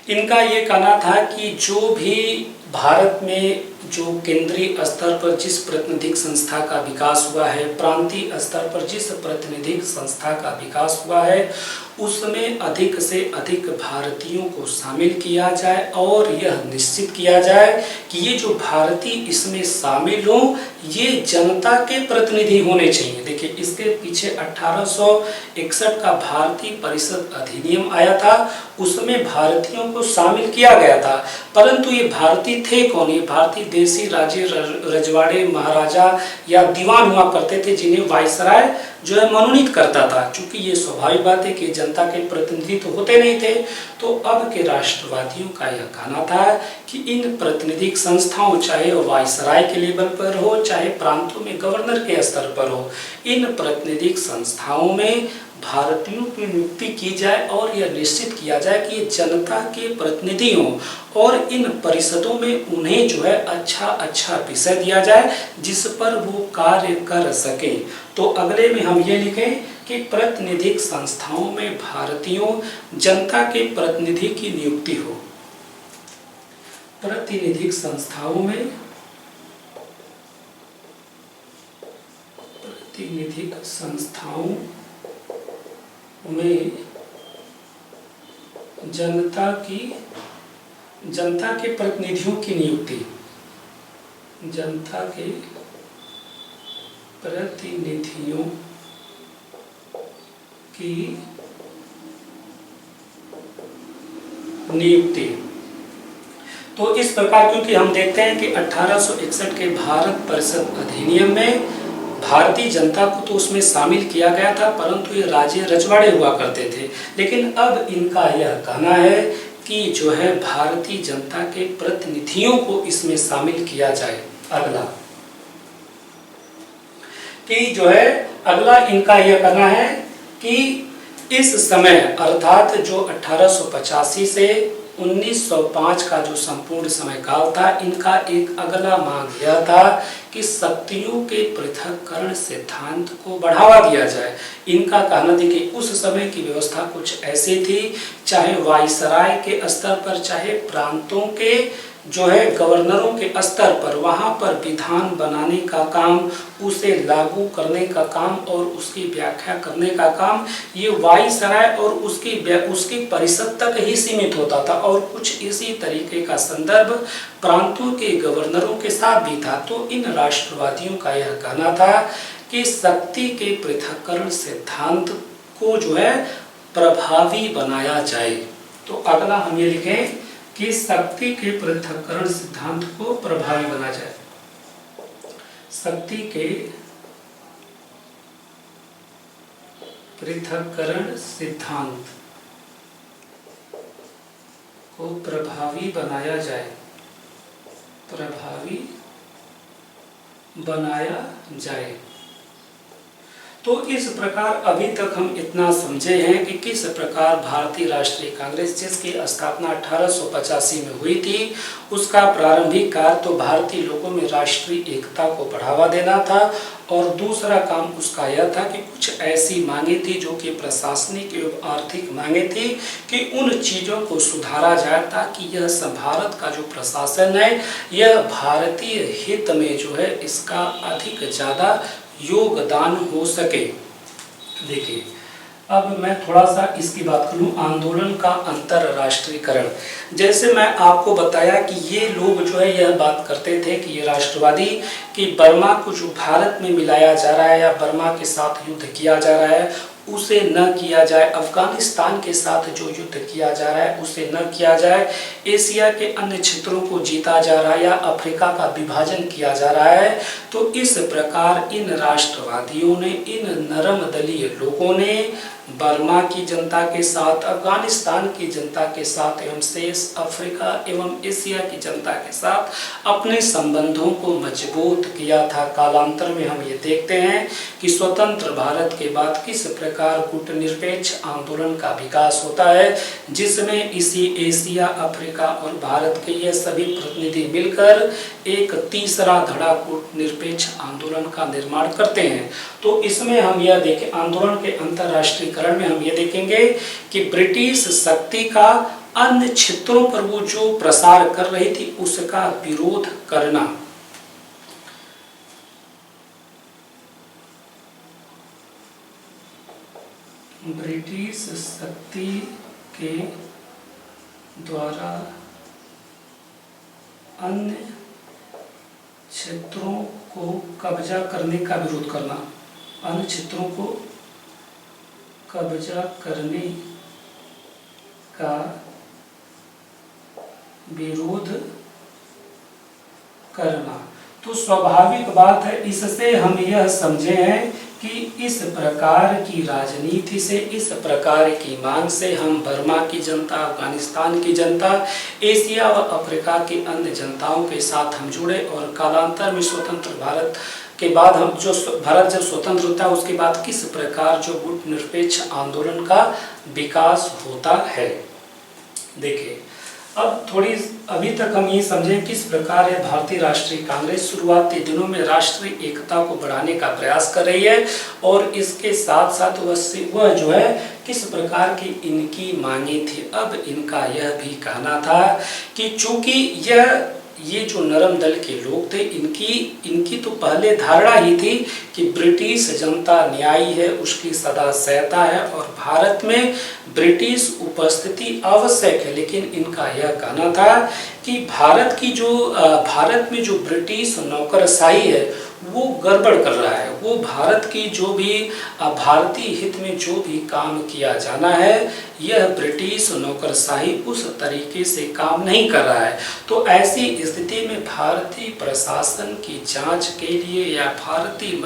इनका ये कहना था कि जो भी भारत में जो केंद्रीय स्तर पर जिस प्रातिनिधिक संस्था का विकास हुआ है, प्रांतीय स्तर पर जिस प्रातिनिधिक संस्था का विकास हुआ है, उसमें अधिक से अधिक भारतीयों को शामिल किया जाए और यह निश्चित किया जाए कि ये जो भारतीय इसमें शामिल हों, ये जनता के प्रतिनिधि होने चाहिए। देखिए, इसके पीछे 1861 का भारतीय परिषद अधिनियम आया था, उसमें भारतीयों को शामिल किया गया था, परंतु ये भारतीय थे कौन? ये भारतीय देसी राजे, रजवाड़े, महाराजा या दीवान हुआ करते थे, जिन्हें वायसराय जो है मनोनीत करता था। चूंकि ये स्वाभाविक बात है कि जनता के प्रतिनिधि तो होते नहीं थे, तो अब के राष्ट्रवादियों का यह कहना था कि इन प्रातिनिधिक संस्थाओं, चाहे वायसराय के लेवल पर हो, चाहे प्रांतों में गवर्नर के स्तर पर हो, इन प्रातिनिधिक संस्थाओं में भारतीयों की नियुक्ति की जाए और यह निश्चित किया जाए कि ये जनता के प्रतिनिधि हों और इन परिषदों में उन्हें जो है अच्छा विषय दिया जाए जिस पर वो कार्य कर सके। तो अगले में हम ये लिखें कि प्रातिनिधिक संस्थाओं में भारतीयों, जनता के प्रतिनिधि की नियुक्ति हो। प्रातिनिधिक संस्थाओं में, प्रातिनिधिक संस्थाओं में जनता के प्रतिनिधियों की नियुक्ति, जनता के प्रतिनिधियों की नियुक्ति। तो इस प्रकार, क्योंकि हम देखते हैं कि 1861 के भारत परिषद अधिनियम में भारतीय जनता को तो उसमें शामिल किया गया था, परंतु ये राजे रजवाड़े हुआ करते थे। लेकिन अब इनका यह कहना है कि जो है भारतीय जनता के प्रतिनिधियों को इसमें शामिल किया जाए। अगला कि जो है, अगला इनका यह कहना है कि इस समय अर्थात जो 1885 से 1905 का जो संपूर्ण समय काल था, इनका एक अगला मांग यह था कि शक्तियों के पृथक्करण सिद्धांत को बढ़ावा दिया जाए। इनका कहना था कि उस समय की व्यवस्था कुछ ऐसी थी, चाहे वायसराय के स्तर पर, चाहे प्रांतों के जो है गवर्नरों के स्तर पर, वहाँ पर विधान बनाने का काम, उसे लागू करने का काम और उसकी व्याख्या करने का काम ये वायसराय और उसकी परिषद तक ही सीमित होता था और कुछ इसी तरीके का संदर्भ प्रांतों के गवर्नरों के साथ भी था। तो इन राष्ट्रवादियों का यह कहना था कि शक्ति के पृथक्करण सिद्धांत को जो है प्रभावी बनाया जाए। तो अगला हम ये लिखें कि शक्ति के पृथक्करण सिद्धांत को प्रभावी बना जाए। शक्ति के पृथक्करण सिद्धांत को प्रभावी बनाया जाए, प्रभावी बनाया जाए। तो इस प्रकार अभी तक हम इतना समझे हैं कि किस प्रकार भारतीय राष्ट्रीय कांग्रेस, जिसकी स्थापना 1885 में हुई थी, उसका प्रारंभिक कार्य तो भारतीय लोगों में राष्ट्रीय एकता को बढ़ावा देना था और दूसरा काम उसका यह था कि कुछ ऐसी मांगे थी जो कि प्रशासनिक एवं आर्थिक मांगे थी कि उन चीज़ों को सुधारा जाए ताकि यह भारत का जो प्रशासन है यह भारतीय हित में जो है इसका अधिक ज़्यादा योगदान हो सके। देखिए, अब मैं थोड़ा सा इसकी बात करूं, आंदोलन का अंतरराष्ट्रीयकरण। जैसे मैं आपको बताया कि ये लोग जो है यह बात करते थे कि ये राष्ट्रवादी, कि बर्मा को जो भारत में मिलाया जा रहा है या बर्मा के साथ युद्ध किया जा रहा है उसे न किया जाए, अफगानिस्तान के साथ जो युद्ध किया जा रहा है उसे न किया जाए, एशिया के अन्य क्षेत्रों को जीता जा रहा है या अफ्रीका का विभाजन किया जा रहा है। तो इस प्रकार इन राष्ट्रवादियों ने, इन नरम दलीय लोगों ने बर्मा की जनता के साथ, अफगानिस्तान की जनता के साथ एवं शेष अफ्रीका एवं एशिया की जनता के साथ अपने संबंधों को मजबूत किया था। कालांतर में हम ये देखते हैं कि स्वतंत्र भारत के बाद किस प्रकार गुटनिरपेक्ष आंदोलन का विकास होता है, जिसमें इसी एशिया, अफ्रीका और भारत के ये सभी प्रतिनिधि मिलकर एक तीसरा धड़ा गुटनिरपेक्ष आंदोलन का निर्माण करते हैं। तो इसमें हम यह देखें, आंदोलन के अंतरराष्ट्रीयकरण में हम ये देखेंगे कि ब्रिटिश शक्ति का अन्य क्षेत्रों पर वो जो प्रसार कर रही थी उसका विरोध करना। ब्रिटिश शक्ति के द्वारा अन्य क्षेत्रों को कब्जा करने का विरोध करना, अन्य क्षेत्रों को कब्जा करने का विरोध करना। तो स्वाभाविक बात है, इससे हम यह समझे हैं कि इस प्रकार की राजनीति से, इस प्रकार की मांग से हम बर्मा की जनता, अफगानिस्तान की जनता, एशिया व अफ्रीका की अन्य जनताओं के साथ हम जुड़े और कालांतर में स्वतंत्र भारत के बाद हम जो भारत जब स्वतंत्र होता है उसके बाद किस प्रकार जो गुटनिरपेक्ष आंदोलन का विकास होता है। देखिए, अब थोड़ी अभी तक हम ये समझें किस प्रकार है भारतीय राष्ट्रीय कांग्रेस शुरुआती दिनों में राष्ट्रीय एकता को बढ़ाने का प्रयास कर रही है और इसके साथ साथ वह जो है किस प्रकार की इनकी मांगे थी। अब इनका यह भी कहना था कि चूंकि ये जो नरम दल के लोग थे, इनकी तो पहले धारणा ही थी कि ब्रिटिश जनता न्यायी है, उसकी सदा सहता है और भारत में ब्रिटिश उपस्थिति आवश्यक है। लेकिन इनका यह कहना था कि भारत में जो ब्रिटिश नौकरशाही है वो गड़बड़ कर रहा है, वो भारत की जो भी भारतीय हित में जो भी काम किया जाना है यह ब्रिटिश नौकरशाही उस तरीके से काम नहीं कर रहा है। तो ऐसी स्थिति में भारतीय प्रशासन की जांच के लिए या भारतीय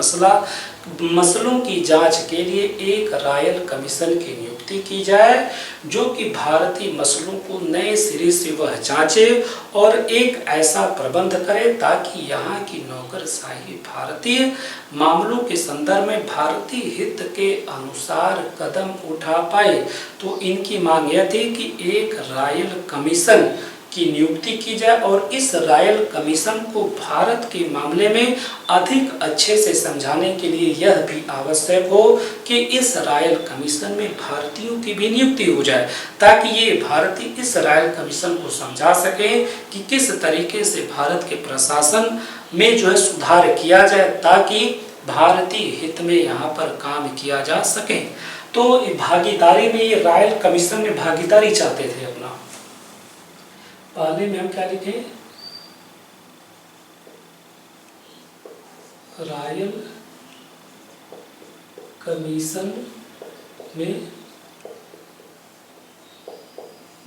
मसलों की जांच के लिए एक रॉयल कमीशन की नियुक्ति की जाए जो कि भारतीय मसलों को नए सिरे से वह जांचे और एक ऐसा प्रबंध करे ताकि यहाँ की नौकरशाही भारतीय मामलों के संदर्भ में भारतीय हित के अनुसार कदम उठा पाए। तो इनकी मांग यह थी कि एक रॉयल कमीशन की नियुक्ति की जाए और इस रॉयल कमीशन को भारत के मामले में अधिक अच्छे से समझाने के लिए यह भी आवश्यक हो कि इस रॉयल कमीशन में भारतीयों की भी नियुक्ति हो जाए ताकि ये भारतीय इस रॉयल कमीशन को समझा सके कि किस तरीके से भारत के प्रशासन में जो है सुधार किया जाए ताकि भारतीय हित में यहाँ पर काम किया जा सके। तो भागीदारी में ये रॉयल कमीशन में भागीदारी चाहते थे अपना। पहले में हम क्या लिखे, रॉयल कमीशन में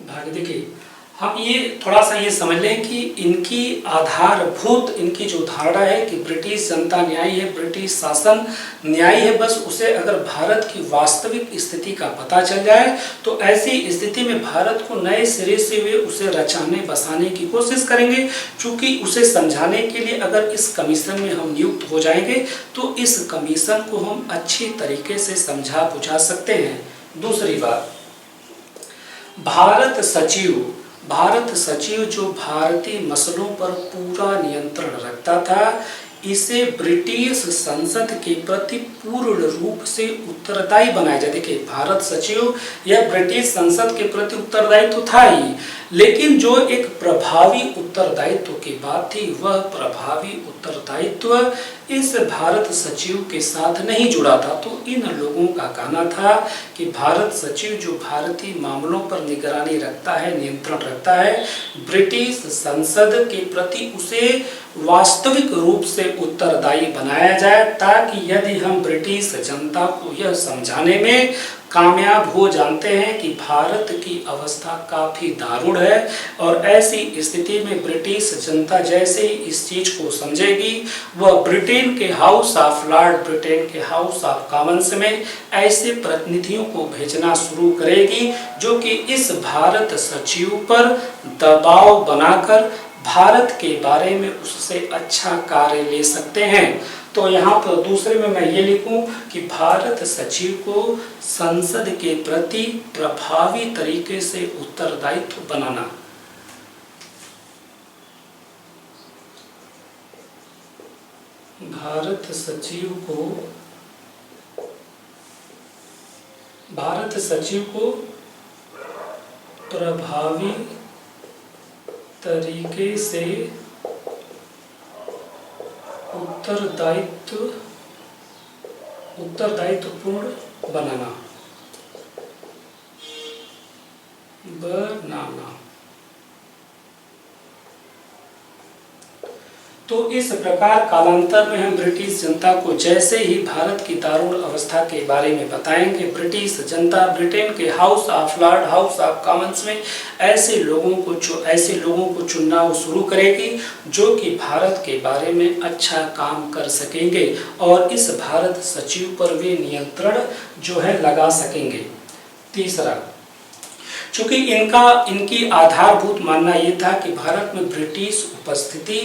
भाग। देखिए, हम ये थोड़ा सा ये समझ लें कि इनकी आधारभूत इनकी जो धारणा है कि ब्रिटिश जनता न्यायी है, ब्रिटिश शासन न्यायी है, बस उसे अगर भारत की वास्तविक स्थिति का पता चल जाए तो ऐसी स्थिति में भारत को नए सिरे से वे उसे रचाने बसाने की कोशिश करेंगे। चूंकि उसे समझाने के लिए अगर इस कमीशन में हम नियुक्त हो जाएंगे तो इस कमीशन को हम अच्छी तरीके से समझा बुझा सकते हैं। दूसरी बात, भारत सचिव जो भारतीय मसलों पर पूरा नियंत्रण रखता था, इसे ब्रिटिश संसद के प्रति पूर्ण रूप से उत्तरदायी बनाया जाए। देखिए, भारत सचिव यह ब्रिटिश संसद के प्रति उत्तरदायित्व तो था ही, लेकिन जो एक प्रभावी उत्तरदायित्व की बात थी वह प्रभावी उत्तरदायित्व इस भारत सचिव के साथ नहीं जुड़ा था। तो इन लोगों का कहना था कि भारत सचिव जो भारतीय मामलों पर निगरानी रखता है, नियंत्रण रखता है, ब्रिटिश संसद के प्रति उसे वास्तविक रूप से उत्तरदायी बनाया जाए, ताकि यदि हम ब्रिटिश जनता को यह समझाने में कामयाब हो जानते हैं कि भारत की अवस्था काफ़ी दारुण है और ऐसी स्थिति में ब्रिटिश जनता जैसे ही इस चीज़ को समझेगी, वह ब्रिटेन के हाउस ऑफ लॉर्ड, ब्रिटेन के हाउस ऑफ कॉमन्स में ऐसे प्रतिनिधियों को भेजना शुरू करेगी जो कि इस भारत सचिव पर दबाव बनाकर भारत के बारे में उससे अच्छा कार्य ले सकते हैं। तो यहाँ पर दूसरे में मैं ये लिखूं कि भारत सचिव को संसद के प्रति प्रभावी तरीके से उत्तरदायित्व बनाना। भारत सचिव को प्रभावी तरीके से उत्तरदायित्वपूर्ण बनाना। तो इस प्रकार कालांतर में हम ब्रिटिश जनता को जैसे ही भारत की दारुण अवस्था के बारे में बताएंगे, ब्रिटिश जनता ब्रिटेन के house of Lord, house of Commons में ऐसे लोगों को चुनना शुरू करेगी जो कि भारत के बारे में अच्छा काम कर सकेंगे और इस भारत सचिव पर वे नियंत्रण जो है लगा सकेंगे। तीसरा, चूंकि इनकी आधारभूत मानना ये था कि भारत में ब्रिटिश उपस्थिति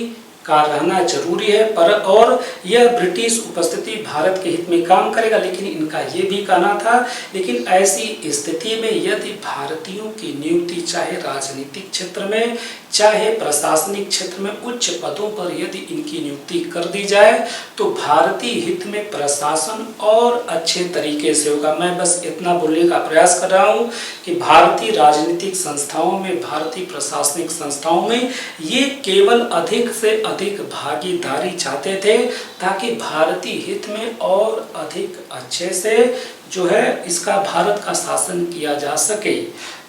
का रहना जरूरी है, और यह ब्रिटिश उपस्थिति भारत के हित में काम करेगा, लेकिन इनका ये भी कहना था लेकिन ऐसी स्थिति में यदि भारतीयों की नियुक्ति चाहे राजनीतिक क्षेत्र में चाहे प्रशासनिक क्षेत्र में उच्च पदों पर यदि इनकी नियुक्ति कर दी जाए तो भारतीय हित में प्रशासन और अच्छे तरीके से होगा। मैं बस इतना बोलने का प्रयास कर रहा हूँ कि भारतीय राजनीतिक संस्थाओं में, भारतीय प्रशासनिक संस्थाओं में ये केवल अधिक से अधिक भागीदारी चाहते थे ताकि भारतीय हित में और अधिक अच्छे से जो है इसका भारत का शासन किया जा सके।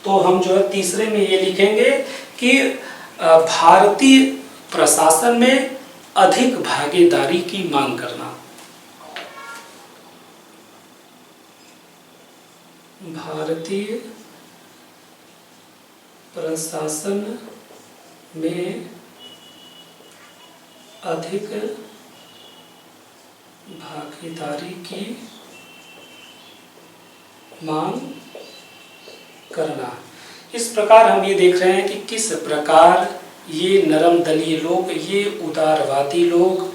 तो हम जो है तीसरे में ये लिखेंगे कि भारतीय प्रशासन में अधिक भागीदारी की मांग करना। भारतीय प्रशासन में अधिक भागीदारी की मांग करना। इस प्रकार हम ये देख रहे हैं कि किस प्रकार ये नरम दलीय लोग, ये उदारवादी लोग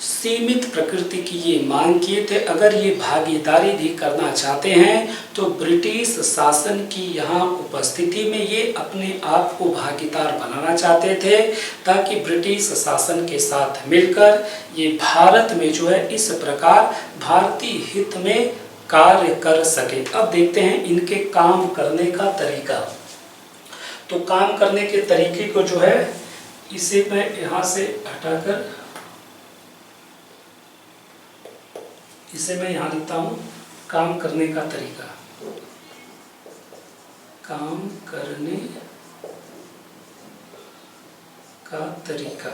सीमित प्रकृति की ये मांग किए थे। अगर ये भागीदारी भी करना चाहते हैं तो ब्रिटिश शासन की यहाँ उपस्थिति में ये अपने आप को भागीदार बनाना चाहते थे ताकि ब्रिटिश शासन के साथ मिलकर ये भारत में जो है इस प्रकार भारतीय हित में कार्य कर सके। अब देखते हैं इनके काम करने का तरीका। तो काम करने के तरीके को जो है इसे मैं यहाँ से हटाकर इसे मैं यहाँ लिखता हूँ काम करने का तरीका। काम करने का तरीका।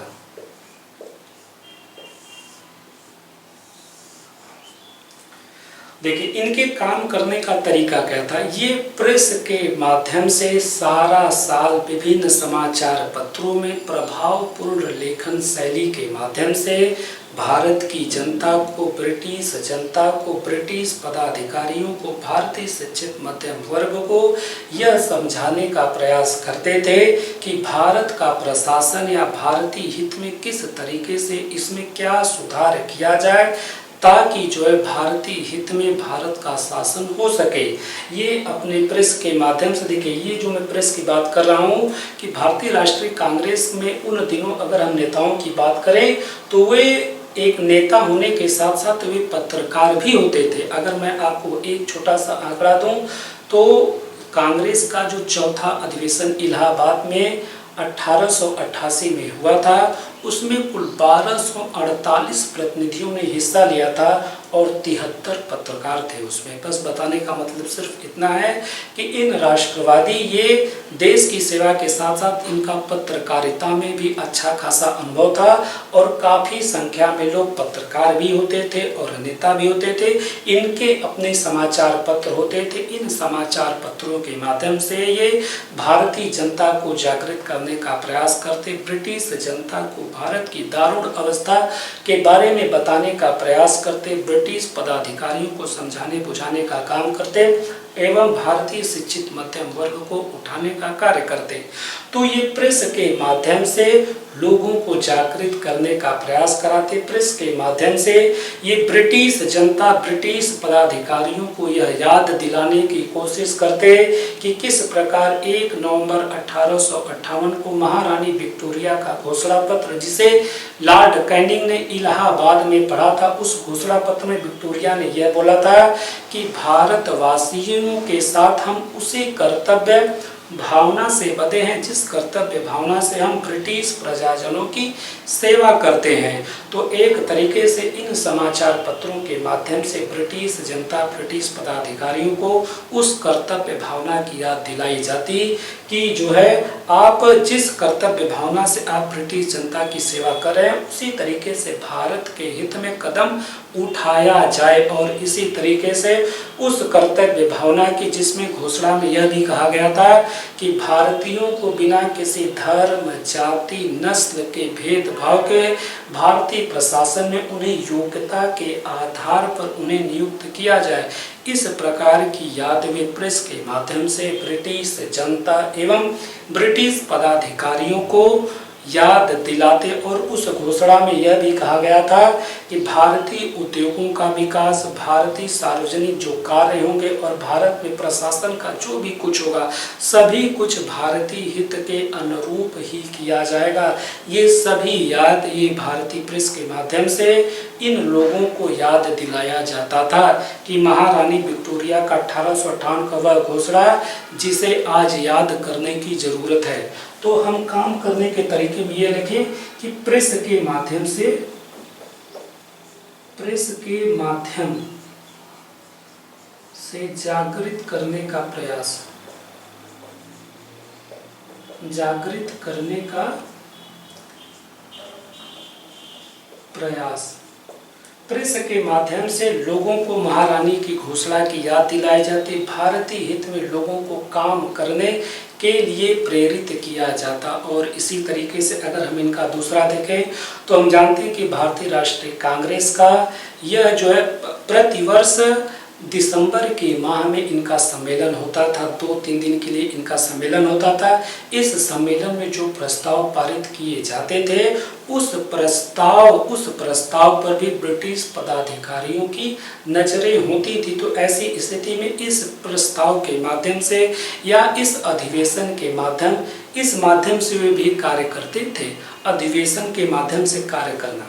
देखिए इनके काम करने का तरीका क्या था। ये प्रेस के माध्यम से सारा साल विभिन्न समाचार पत्रों में प्रभावपूर्ण लेखन शैली के माध्यम से भारत की जनता को, ब्रिटिश जनता को, ब्रिटिश पदाधिकारियों को, भारतीय शिक्षित मध्यम वर्ग को यह समझाने का प्रयास करते थे कि भारत का प्रशासन या भारतीय हित में किस तरीके से इसमें क्या सुधार किया जाए ताकि जो है भारतीय हित में भारत का शासन हो सके। ये अपने प्रेस के माध्यम से, देखिए ये जो मैं प्रेस की बात कर रहा हूँ कि भारतीय राष्ट्रीय कांग्रेस में उन दिनों अगर हम नेताओं की बात करें तो वे एक नेता होने के साथ साथ वे पत्रकार भी होते थे। अगर मैं आपको एक छोटा सा आंकड़ा दूं तो कांग्रेस का जो चौथा अधिवेशन इलाहाबाद में 1888 में हुआ था उसमें कुल 1248 प्रतिनिधियों ने हिस्सा लिया था और 73 पत्रकार थे उसमें। बस बताने का मतलब सिर्फ इतना है कि इन राष्ट्रवादी ये देश की सेवा के साथ साथ इनका पत्रकारिता में भी अच्छा खासा अनुभव था और काफ़ी संख्या में लोग पत्रकार भी होते थे और नेता भी होते थे। इनके अपने समाचार पत्र होते थे। इन समाचार पत्रों के माध्यम से ये भारतीय जनता को जागृत करने का प्रयास करते, ब्रिटिश जनता को भारत की दारुण अवस्था के बारे में बताने का प्रयास करते, ब्रिटिश पदाधिकारियों को समझाने बुझाने का काम करते एवं भारतीय शिक्षित मध्यम वर्ग को उठाने का कार्य करते। तो ये प्रेस के माध्यम से लोगों को जागृत करने का प्रयास कराते। प्रेस के माध्यम से ये ब्रिटिश जनता, ब्रिटिश पदाधिकारियों को यह याद दिलाने की कोशिश करते कि किस प्रकार 1 नवंबर 1858 को महारानी विक्टोरिया का घोषणा पत्र, जिसे लॉर्ड कैनिंग ने इलाहाबाद में पढ़ा था, उस घोषणा पत्र में विक्टोरिया ने यह बोला था कि भारतवासियों के साथ हम उसी कर्तव्य भावना से बंधे हैं जिस कर्तव्य भावना से हम ब्रिटिश प्रजाजनों की सेवा करते हैं। तो एक तरीके से इन समाचार पत्रों के माध्यम से ब्रिटिश जनता, ब्रिटिश पदाधिकारियों को उस कर्तव्य भावना की याद दिलाई जाती कि जो है आप जिस कर्तव्य भावना से आप ब्रिटिश जनता की सेवा कर रहे हैं उसी तरीके से भारत के हित में कदम उठाया जाए। और इसी तरीके से उस कर्तव्य भावना की, जिसमें घोषणा में यह भी कहा गया था कि भारतीयों को बिना किसी धर्म, जाति, नस्ल के भेदभाव के भारतीय प्रशासन में उन्हें योग्यता के आधार पर उन्हें नियुक्त किया जाए। इस प्रकार की याद वे प्रेस के माध्यम से ब्रिटिश जनता एवं ब्रिटिश पदाधिकारियों को याद दिलाते। और उस घोषणा में यह भी कहा गया था कि भारतीय उद्योगों का विकास, भारतीय सार्वजनिक जो कार्य होंगे और भारत में प्रशासन का जो भी कुछ होगा सभी कुछ भारतीय हित के अनुरूप ही किया जाएगा। ये सभी याद ये भारतीय प्रेस के माध्यम से इन लोगों को याद दिलाया जाता था कि महारानी विक्टोरिया का 1858 का वह घोषणा जिसे आज याद करने की जरूरत है। तो हम काम करने के तरीके में ये लिखें कि प्रेस के माध्यम से जागृत करने का प्रयास। प्रेस के माध्यम से लोगों को महारानी की घोषणा की याद दिलाई जाती, भारतीय हित में लोगों को काम करने के लिए प्रेरित किया जाता। और इसी तरीके से अगर हम इनका दूसरा देखें तो हम जानते हैं कि भारतीय राष्ट्रीय कांग्रेस का यह जो है प्रतिवर्ष दिसंबर के माह में इनका सम्मेलन होता था। 2-3 दिन के लिए इनका सम्मेलन होता था। इस सम्मेलन में जो प्रस्ताव पारित किए जाते थे उस प्रस्ताव पर भी ब्रिटिश पदाधिकारियों की नजरें होती थी। तो ऐसी स्थिति में इस प्रस्ताव के माध्यम से या इस अधिवेशन के माध्यम से वे भी कार्य करते थे। अधिवेशन के माध्यम से कार्य करना,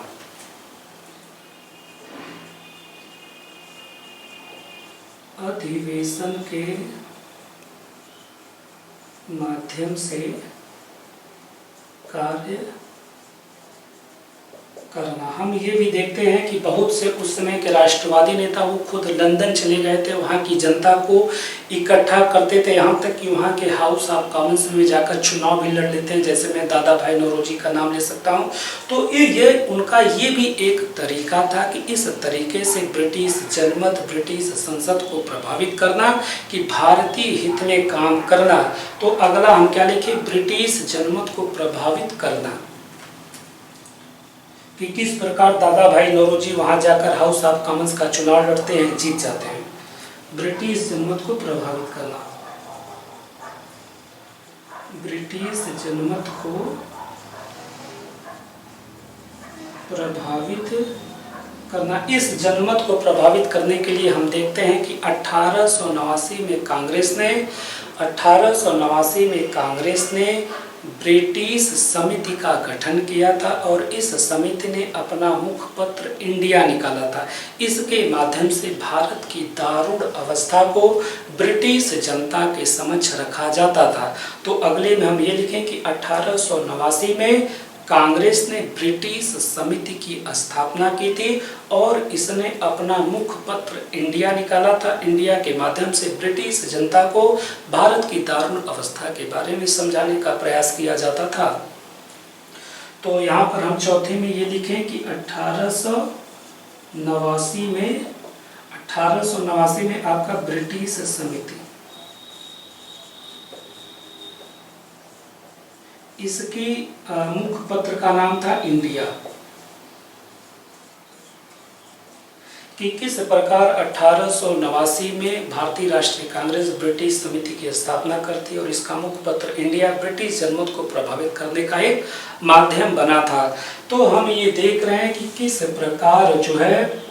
अधिवेशन के माध्यम से कार्य करना। हम ये भी देखते हैं कि बहुत से उस समय के राष्ट्रवादी नेता वो खुद लंदन चले गए थे, वहाँ की जनता को इकट्ठा करते थे, यहाँ तक कि वहाँ के हाउस ऑफ कॉमन्स में जाकर चुनाव भी लड़ लेते हैं। जैसे मैं दादा भाई नौरोजी का नाम ले सकता हूँ। तो ये उनका ये भी एक तरीका था कि इस तरीके से ब्रिटिश जनमत, ब्रिटिश संसद को प्रभावित करना कि भारतीय हित में काम करना। तो अगला हम क्या लिखे, ब्रिटिश जनमत को प्रभावित करना, कि किस प्रकार दादा भाई नौरोजी वहां जाकर हाउस ऑफ कॉमन्स का चुनाव लड़ते हैं, जीत जाते हैं। ब्रिटिश जनमत को प्रभावित करना, ब्रिटिश जनमत को प्रभावित करना। इस जनमत को प्रभावित करने के लिए हम देखते हैं कि 1889 में कांग्रेस ने ब्रिटिश समिति का गठन किया था और इस समिति ने अपना मुखपत्र इंडिया निकाला था। इसके माध्यम से भारत की दारुण अवस्था को ब्रिटिश जनता के समक्ष रखा जाता था। तो अगले में हम ये लिखें कि 1889 में कांग्रेस ने ब्रिटिश समिति की स्थापना की थी और इसने अपना मुखपत्र इंडिया निकाला था। इंडिया के माध्यम से ब्रिटिश जनता को भारत की दारुण अवस्था के बारे में समझाने का प्रयास किया जाता था। तो यहाँ पर हम चौथे में ये लिखें कि 1889 में आपका ब्रिटिश समिति, इसकी मुखपत्र का नाम था इंडिया, कि किस प्रकार 1889 में भारतीय राष्ट्रीय कांग्रेस ब्रिटिश समिति की स्थापना करती और इसका मुखपत्र इंडिया ब्रिटिश जनमत को प्रभावित करने का एक माध्यम बना था। तो हम ये देख रहे हैं कि किस प्रकार जो है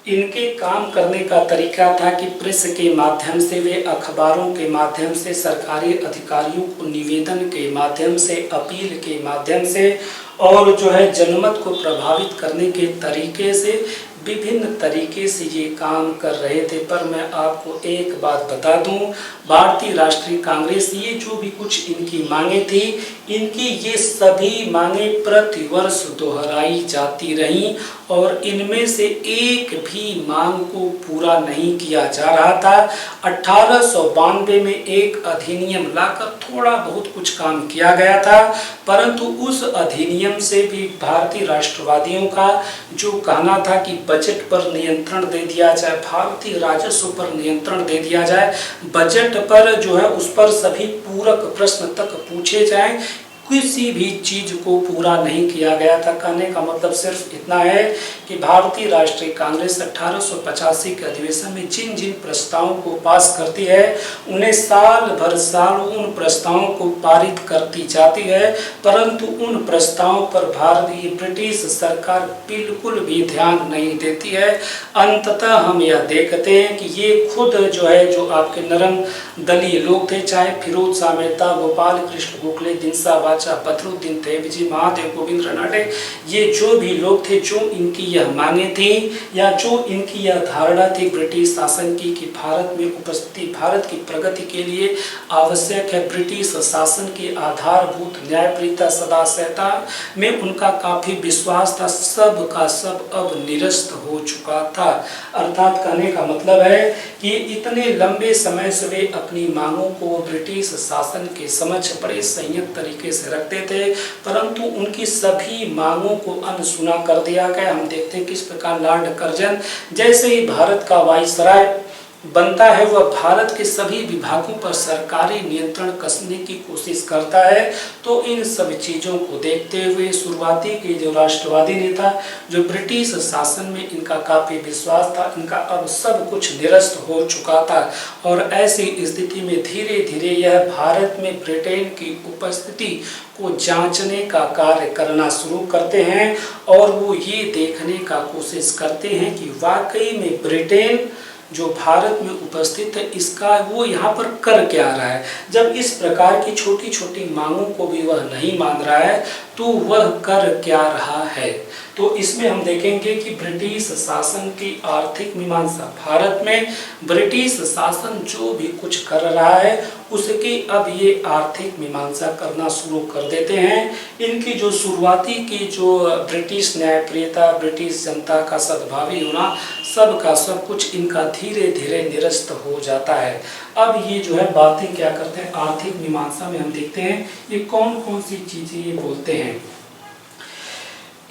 इनके काम करने का तरीका था कि प्रेस के माध्यम से, वे अखबारों के माध्यम से, सरकारी अधिकारियों को निवेदन के माध्यम से, अपील के माध्यम से और जो है जनमत को प्रभावित करने के तरीके से विभिन्न तरीके से ये काम कर रहे थे। पर मैं आपको एक बात बता दूं, भारतीय राष्ट्रीय कांग्रेस ये जो भी कुछ इनकी मांगे थी, इनकी ये सभी मांगे प्रतिवर्ष दोहराई जाती रहीं और इनमें से एक भी मांग को पूरा नहीं किया जा रहा था। 1892 में एक अधिनियम लाकर थोड़ा बहुत कुछ काम किया गया था, परंतु उस अधिनियम से भी भारतीय राष्ट्रवादियों का जो कहना था कि बजट पर नियंत्रण दे दिया जाए, भारतीय राजस्व पर नियंत्रण दे दिया जाए, बजट पर जो है उस पर सभी पूरक प्रश्न तक पूछे जाएं, किसी भी चीज को पूरा नहीं किया गया था। कहने का मतलब सिर्फ इतना है कि भारतीय राष्ट्रीय कांग्रेस 1885 के अधिवेशन में जिन जिन प्रस्तावों को पास करती है, उन्हें साल भर साल उन प्रस्तावों को पारित करती जाती है, परंतु उन प्रस्तावों पर भारतीय ब्रिटिश सरकार बिल्कुल भी ध्यान नहीं देती है। अंततः हम यह देखते हैं कि ये खुद जो है, जो आपके नरम दलीय लोग थे, चाहे फिरोज शाह मेहता, गोपाल कृष्ण गोखले, दिनसा वाचा, बदरुद्दीन तैयबजी, महादेव गोविंद रनाडे, ये जो भी लोग थे, जो इनकी यह मांगे थी या जो इनकी यह धारणा थी ब्रिटिश शासन की कि भारत में उपस्थिति भारत की प्रगति के लिए आवश्यक है, ब्रिटिश शासन की आधारभूत न्यायप्रियता सदास्यता में उनका काफी विश्वास था, सब का सब अब निरस्त हो चुका था। अर्थात कहने का मतलब है कि इतने लंबे समय से वे अपनी मांगों को ब्रिटिश शासन के समक्ष बड़े संयत तरीके से रखते थे, परंतु उनकी सभी मांगों को अनसुना कर दिया गया। हम देखते हैं किस प्रकार लॉर्ड कर्जन जैसे ही भारत का वाइसराय बनता है, वह भारत के सभी विभागों पर सरकारी नियंत्रण कसने की कोशिश करता है। तो इन सब चीज़ों को देखते हुए शुरुआती के जो राष्ट्रवादी नेता, जो ब्रिटिश शासन में इनका काफ़ी विश्वास था, इनका अब सब कुछ निरस्त हो चुका था और ऐसी स्थिति में धीरे धीरे यह भारत में ब्रिटेन की उपस्थिति को जांचने का कार्य करना शुरू करते हैं और वो ये देखने का कोशिश करते हैं कि वाकई में ब्रिटेन जो भारत में उपस्थित है, इसका वो यहाँ पर कर क्या रहा है। जब इस प्रकार की छोटी छोटी मांगों को भी वह नहीं मान रहा है, तो वह कर क्या रहा है। तो इसमें हम देखेंगे कि ब्रिटिश शासन की आर्थिक मीमांसा, भारत में ब्रिटिश शासन जो भी कुछ कर रहा है उसकी अब ये आर्थिक मीमांसा करना शुरू कर देते हैं। इनकी जो शुरुआती की जो ब्रिटिश न्यायप्रियता, ब्रिटिश जनता का सद्भावी होना, सब का सब कुछ इनका धीरे धीरे निरस्त हो जाता है। अब ये जो है बातें क्या करते हैं, आर्थिक मीमांसा में हम देखते हैं ये कौन कौन सी चीजें ये बोलते हैं।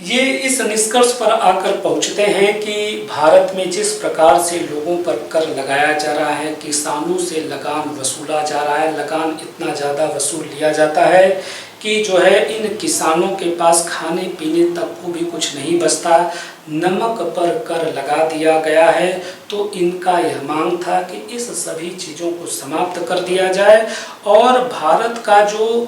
ये इस निष्कर्ष पर आकर पहुंचते हैं कि भारत में जिस प्रकार से लोगों पर कर लगाया जा रहा है, किसानों से लगान वसूला जा रहा है, लगान इतना ज़्यादा वसूल लिया जाता है कि जो है इन किसानों के पास खाने पीने तक को भी कुछ नहीं बचता, नमक पर कर लगा दिया गया है। तो इनका यह मांग था कि इस सभी चीज़ों को समाप्त कर दिया जाए और भारत का जो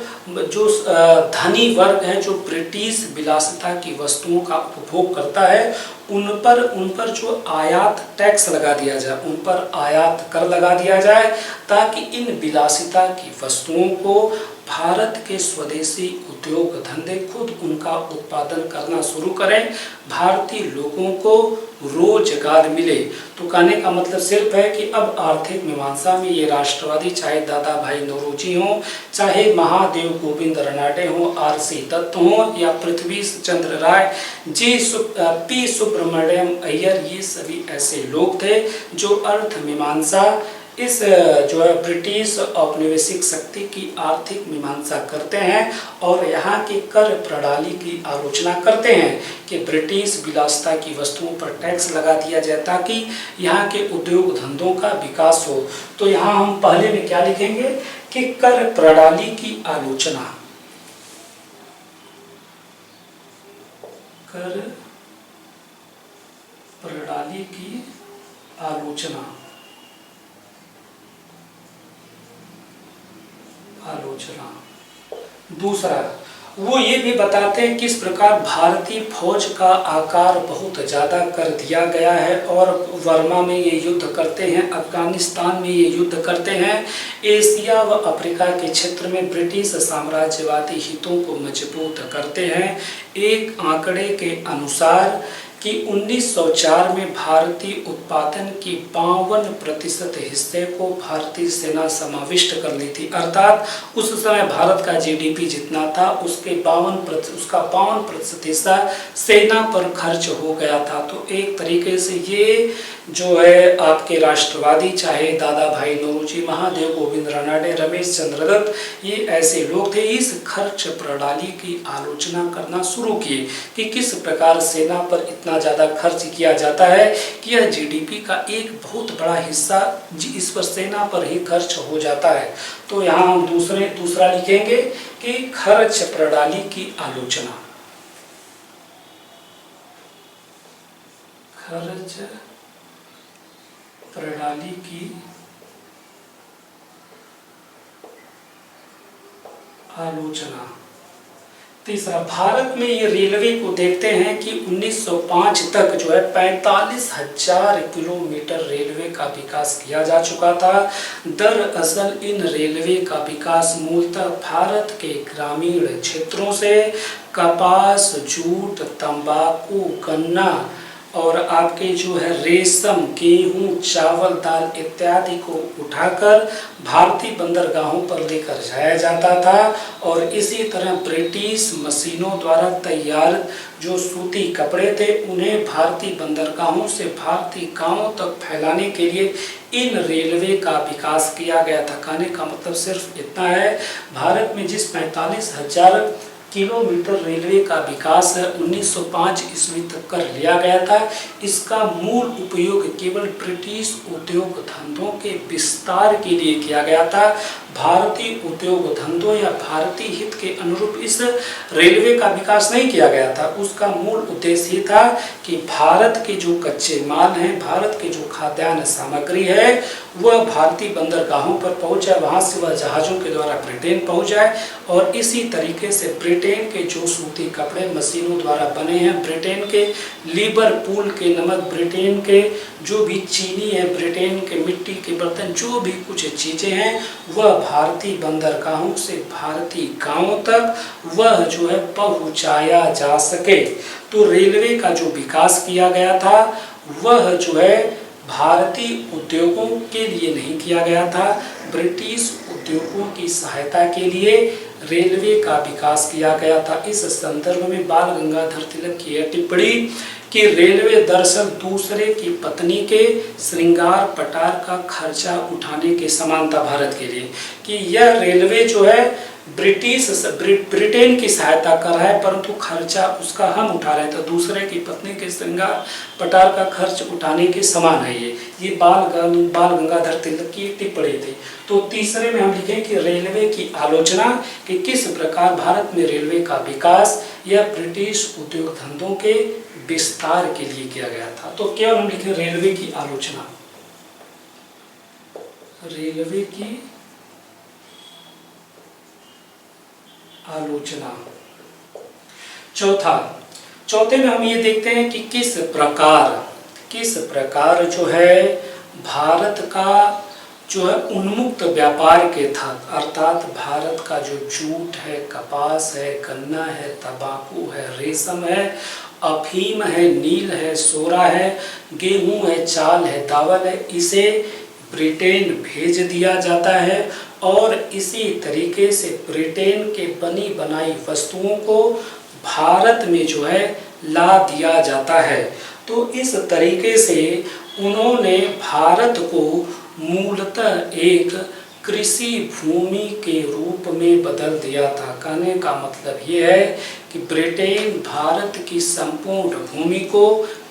धनी वर्ग है, जो ब्रिटिश विलासिता की वस्तुओं का उपभोग करता है, उन पर जो आयात टैक्स लगा दिया जाए, उन पर आयात कर लगा दिया जाए, ताकि इन विलासिता की वस्तुओं को भारत के स्वदेशी उद्योग धंधे खुद उनका उत्पादन करना शुरू करें, भारतीय लोगों को रोजगार मिले। तो कहने का मतलब सिर्फ है कि अब आर्थिक मीमांसा में ये राष्ट्रवादी, चाहे दादा भाई नौरोजी हों, चाहे महादेव गोविंद रनाडे हों, RC दत्त हों, या पृथ्वी चंद्र राय, पी सुब्रमण्यम अय्यर, ये सभी ऐसे लोग थे जो अर्थ मीमांसा, इस जो है ब्रिटिश औपनिवेशिक शक्ति की आर्थिक मीमांसा करते हैं और यहाँ की कर प्रणाली की आलोचना करते हैं कि ब्रिटिश विलासिता की वस्तुओं पर टैक्स लगा दिया जाए ताकि यहाँ के उद्योग धंधों का विकास हो। तो यहाँ हम पहले में क्या लिखेंगे कि कर प्रणाली की आलोचना, कर प्रणाली की आलोचना, दूसरा वो ये भी बताते हैं किस प्रकार भारतीय फौज का आकार बहुत ज़्यादा कर दिया गया है और बर्मा में ये युद्ध करते हैं, अफगानिस्तान में ये युद्ध करते हैं, एशिया व अफ्रीका के क्षेत्र में ब्रिटिश साम्राज्यवादी हितों को मजबूत करते हैं। एक आंकड़े के अनुसार कि 1904 में भारतीय उत्पादन की 52% हिस्से को भारतीय सेना समाविष्ट कर ली थी, अर्थात उस समय भारत का GDP जितना था उसका 52% हिस्सा सेना पर खर्च हो गया था। तो एक तरीके से ये जो है आपके राष्ट्रवादी, चाहे दादा भाई नौरोजी, महादेव गोविंद रानडे, रमेश चंद्र दत्त, ये ऐसे लोग थे, इस खर्च प्रणाली की आलोचना करना शुरू किए कि किस प्रकार सेना पर इतना ज़्यादा खर्च किया जाता है कि यह GDP का एक बहुत बड़ा हिस्सा इस पर सेना पर ही खर्च हो जाता है। तो यहाँ हम दूसरा लिखेंगे कि खर्च प्रणाली की आलोचना, खर्च प्रणाली की आलोचना। तीसरा, भारत में ये रेलवे को देखते हैं कि 1905 तक जो है 45,000 किलोमीटर रेलवे का विकास किया जा चुका था। दरअसल इन रेलवे का विकास मूलतः भारत के ग्रामीण क्षेत्रों से कपास, जूट, तंबाकू, गन्ना और आपके जो है रेशम, गेहूं, चावल, दाल इत्यादि को उठाकर भारतीय बंदरगाहों पर लेकर जाया जाता था और इसी तरह ब्रिटिश मशीनों द्वारा तैयार जो सूती कपड़े थे उन्हें भारतीय बंदरगाहों से भारतीय गांवों तक फैलाने के लिए इन रेलवे का विकास किया गया था। कहने का मतलब सिर्फ इतना है, भारत में जिस 45,000 किलोमीटर रेलवे का विकास 1905 ईस्वी तक कर लिया गया था, इसका मूल उपयोग केवल ब्रिटिश उद्योग धंधों के विस्तार के लिए किया गया था। भारतीय उद्योग धंधों या भारतीय हित के अनुरूप इस रेलवे का विकास नहीं किया गया था। उसका मूल उद्देश्य था कि भारत के जो कच्चे माल हैं, भारत के जो खाद्यान्न सामग्री है, वह भारतीय बंदरगाहों पर पहुंच जाए, वहां से वह जहाज़ों के द्वारा ब्रिटेन पहुंच जाए और इसी तरीके से ब्रिटेन के जो सूती कपड़े मशीनों द्वारा बने हैं, ब्रिटेन के लिवरपूल के नमक, ब्रिटेन के जो भी चीनी है, ब्रिटेन के मिट्टी के बर्तन, जो भी कुछ चीज़ें हैं, वह भारतीय बंदरगाहों से भारतीय गांवों तक वह जो है पहुंचाया जा सके। तो रेलवे का जो विकास किया गया था वह जो है भारतीय उद्योगों के लिए नहीं किया गया था, ब्रिटिश उद्योगों की सहायता के लिए रेलवे का विकास किया गया था। इस संदर्भ में बाल गंगाधर तिलक की यह टिप्पणी कि रेलवे दरअसल दूसरे की पत्नी के श्रृंगार पटार का खर्चा उठाने के समान था भारत के लिए, कि यह रेलवे जो है ब्रिटेन की सहायता कर रहा है परंतु खर्चा उसका हम उठा रहे हैं, तो दूसरे की पत्नी के श्रृंगार पटार का खर्च उठाने के समान है। ये बाल गंगाधर तिलक की टिप्पणी थी। तो तीसरे में हम लिखें कि रेलवे की आलोचना, कि किस प्रकार भारत में रेलवे का विकास या ब्रिटिश उद्योग धंधों के विस्तार के लिए किया गया था। तो केवल हम लिखें रेलवे की आलोचना, रेलवे की आलोचना। चौथे में हम ये देखते हैं कि किस प्रकार जो है भारत का जो है उन्मुक्त व्यापार के था, अर्थात भारत का जो जूट है, कपास है, गन्ना है, तंबाकू है, रेशम है, अफीम है, नील है, सोरा है, गेहूं है, चाल है, दावल है, इसे ब्रिटेन भेज दिया जाता है और इसी तरीके से ब्रिटेन के बनी बनाई वस्तुओं को भारत में जो है ला दिया जाता है। तो इस तरीके से उन्होंने भारत को मूलतः एक कृषि भूमि के रूप में बदल दिया था। कहने का मतलब ये है कि ब्रिटेन भारत की संपूर्ण भूमि को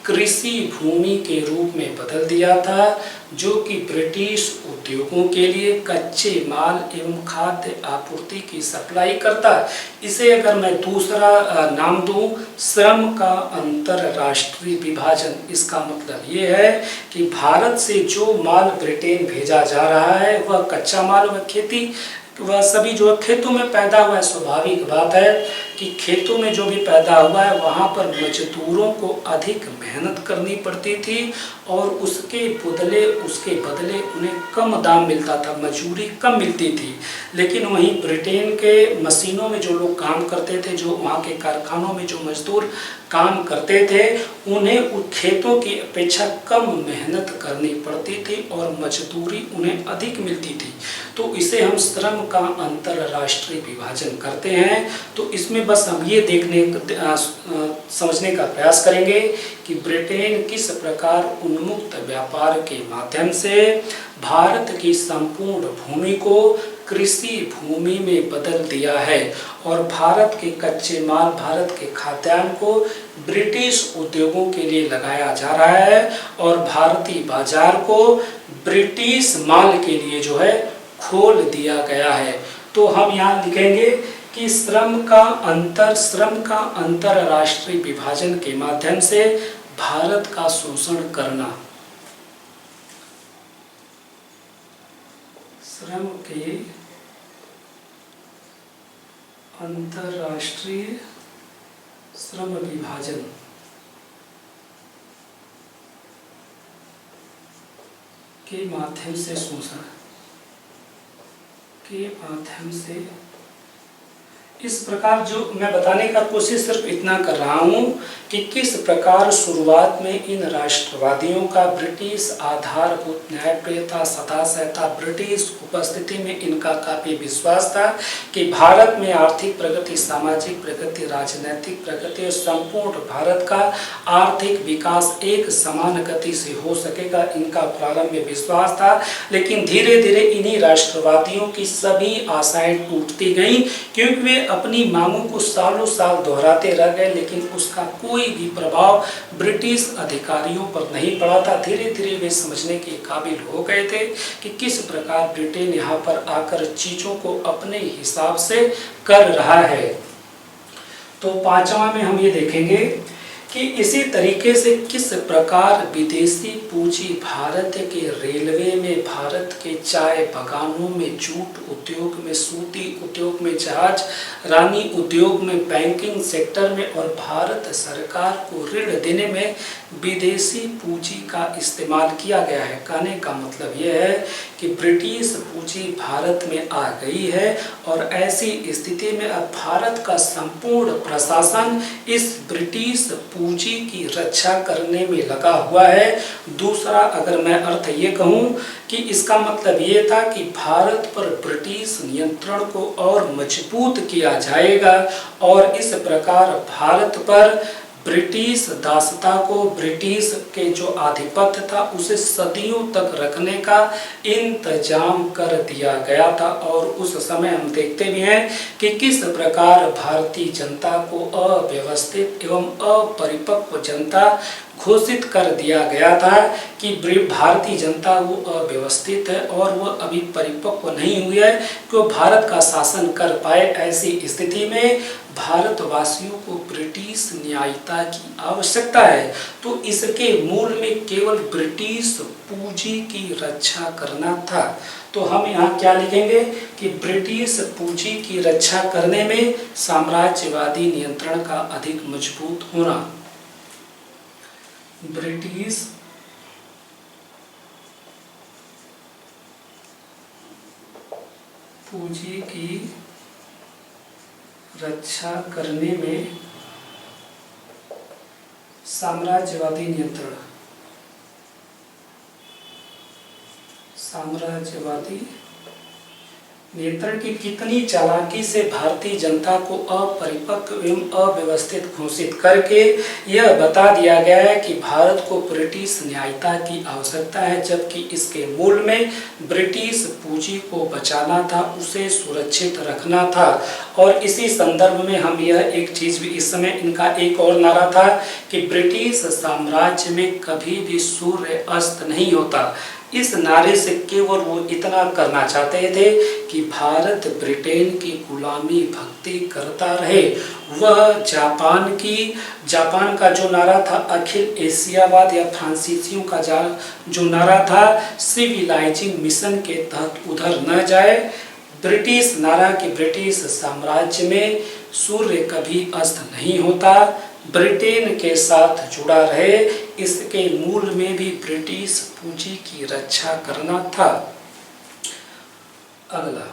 कृषि भूमि के रूप में बदल दिया था, जो कि ब्रिटिश उद्योगों के लिए कच्चे माल एवं खाद्य आपूर्ति की सप्लाई करता। इसे अगर मैं दूसरा नाम दूं, श्रम का अंतरराष्ट्रीय विभाजन। इसका मतलब ये है कि भारत से जो माल ब्रिटेन भेजा जा रहा है वह कच्चा माल, वह खेती, वह सभी जो खेतों में पैदा हुआ है। स्वाभाविक बात है कि खेतों में जो भी पैदा हुआ है वहाँ पर मजदूरों को अधिक मेहनत करनी पड़ती थी और उसके बदले उन्हें कम दाम मिलता था, मजदूरी कम मिलती थी। लेकिन वहीं ब्रिटेन के मशीनों में जो लोग काम करते थे, जो वहाँ के कारखानों में जो मजदूर काम करते थे, उन्हें उन खेतों की अपेक्षा कम मेहनत करनी पड़ती थी और मजदूरी उन्हें अधिक मिलती थी। तो इसे हम श्रम का अंतरराष्ट्रीय विभाजन करते हैं। तो इसमें बस हम ये समझने का प्रयास करेंगे कि ब्रिटेन किस प्रकार उन्मुक्त व्यापार के माध्यम से भारत की संपूर्ण भूमि को कृषि भूमि में बदल दिया है और भारत के कच्चे माल, भारत के खाद्यान्न को ब्रिटिश उद्योगों के लिए लगाया जा रहा है और भारतीय बाजार को ब्रिटिश माल के लिए जो है खोल दिया गया है। तो हम यहाँ लिखेंगे कि श्रम का अंतरराष्ट्रीय विभाजन के माध्यम से भारत का शोषण करना, श्रम के अंतरराष्ट्रीय श्रम विभाजन के माध्यम से शोषण के माध्यम से, इस प्रकार जो मैं बताने का कोशिश सिर्फ इतना कर रहा हूँ कि किस प्रकार शुरुआत में इन राष्ट्रवादियों का ब्रिटिश आधारभूत न्यायप्रियता, सदासहता, ब्रिटिश उपस्थिति में इनका काफ़ी विश्वास था कि भारत में आर्थिक प्रगति, सामाजिक प्रगति, राजनीतिक प्रगति और संपूर्ण भारत का आर्थिक विकास एक समान गति से हो सकेगा, इनका प्रारंभ में विश्वास था। लेकिन धीरे धीरे इन्हीं राष्ट्रवादियों की सभी आशाएं टूटती गईं, क्योंकि वे अपनी मांगों को सालों साल दोहराते रह गए, लेकिन उसका कोई भी प्रभाव ब्रिटिश अधिकारियों पर नहीं पड़ा था। धीरे धीरे वे समझने के काबिल हो गए थे कि किस प्रकार ब्रिटेन यहाँ पर आकर चीज़ों को अपने हिसाब से कर रहा है। तो पांचवा में हम ये देखेंगे कि इसी तरीके से किस प्रकार विदेशी पूंजी भारत के रेलवे में, भारत के चाय बागानों में, जूट उद्योग में, सूती उद्योग में, जहाज रानी उद्योग में, बैंकिंग सेक्टर में और भारत सरकार को ऋण देने में विदेशी पूंजी का इस्तेमाल किया गया है। कहने का मतलब यह है कि ब्रिटिश पूंजी भारत में आ गई है और ऐसी स्थिति में अब भारत का संपूर्ण प्रशासन इस ब्रिटिश पूंजी की रक्षा करने में लगा हुआ है। दूसरा अगर मैं अर्थ ये कहूँ कि इसका मतलब ये था कि भारत पर ब्रिटिश नियंत्रण को और मजबूत किया जाएगा और इस प्रकार भारत पर ब्रिटिश दासता को, ब्रिटिश के जो आधिपत्य था उसे सदियों तक रखने का इंतजाम कर दिया गया था। और उस समय हम देखते भी हैं कि किस प्रकार भारतीय जनता को अव्यवस्थित एवं अपरिपक्व जनता घोषित कर दिया गया था कि भारतीय जनता वो अव्यवस्थित है और वह अभी परिपक्व नहीं हुई है कि वो भारत का शासन कर पाए। ऐसी स्थिति में भारतवासियों को ब्रिटिश न्यायिकता की आवश्यकता है। तो इसके मूल में केवल ब्रिटिश पूंजी की रक्षा करना था। तो हम यहाँ क्या लिखेंगे कि ब्रिटिश पूंजी की रक्षा करने में साम्राज्यवादी नियंत्रण का अधिक मजबूत होना, ब्रिटिश पूंजी की रक्षा करने में साम्राज्यवादी नियंत्रण की कितनी चालाकी से भारतीय जनता को अपरिपक्व एवं अव्यवस्थित घोषित करके यह बता दिया गया है कि भारत को ब्रिटिश न्यायिकता की आवश्यकता है, जबकि इसके मूल में ब्रिटिश पूंजी को बचाना था, उसे सुरक्षित रखना था। और इसी संदर्भ में हम यह एक चीज भी, इस समय इनका एक और नारा था कि ब्रिटिश साम्राज्य में कभी भी सूर्य अस्त नहीं होता। इस नारे से केवल वो इतना करना चाहते थे कि भारत ब्रिटेन की गुलामी भक्ति करता रहे। वह जापान का जो नारा था अखिल एशियावाद या फ्रांसीसियों का जो नारा था सिविलाइजिंग मिशन के तहत उधर न जाए। ब्रिटिश नारा कि ब्रिटिश साम्राज्य में सूर्य कभी अस्त नहीं होता, ब्रिटेन के साथ जुड़ा रहे, इसके मूल में भी ब्रिटिश पूंजी की रक्षा करना था। अगला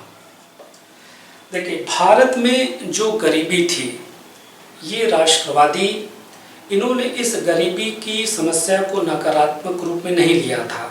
देखिए, भारत में जो गरीबी थी, ये राष्ट्रवादी इन्होंने इस गरीबी की समस्या को नकारात्मक रूप में नहीं लिया था।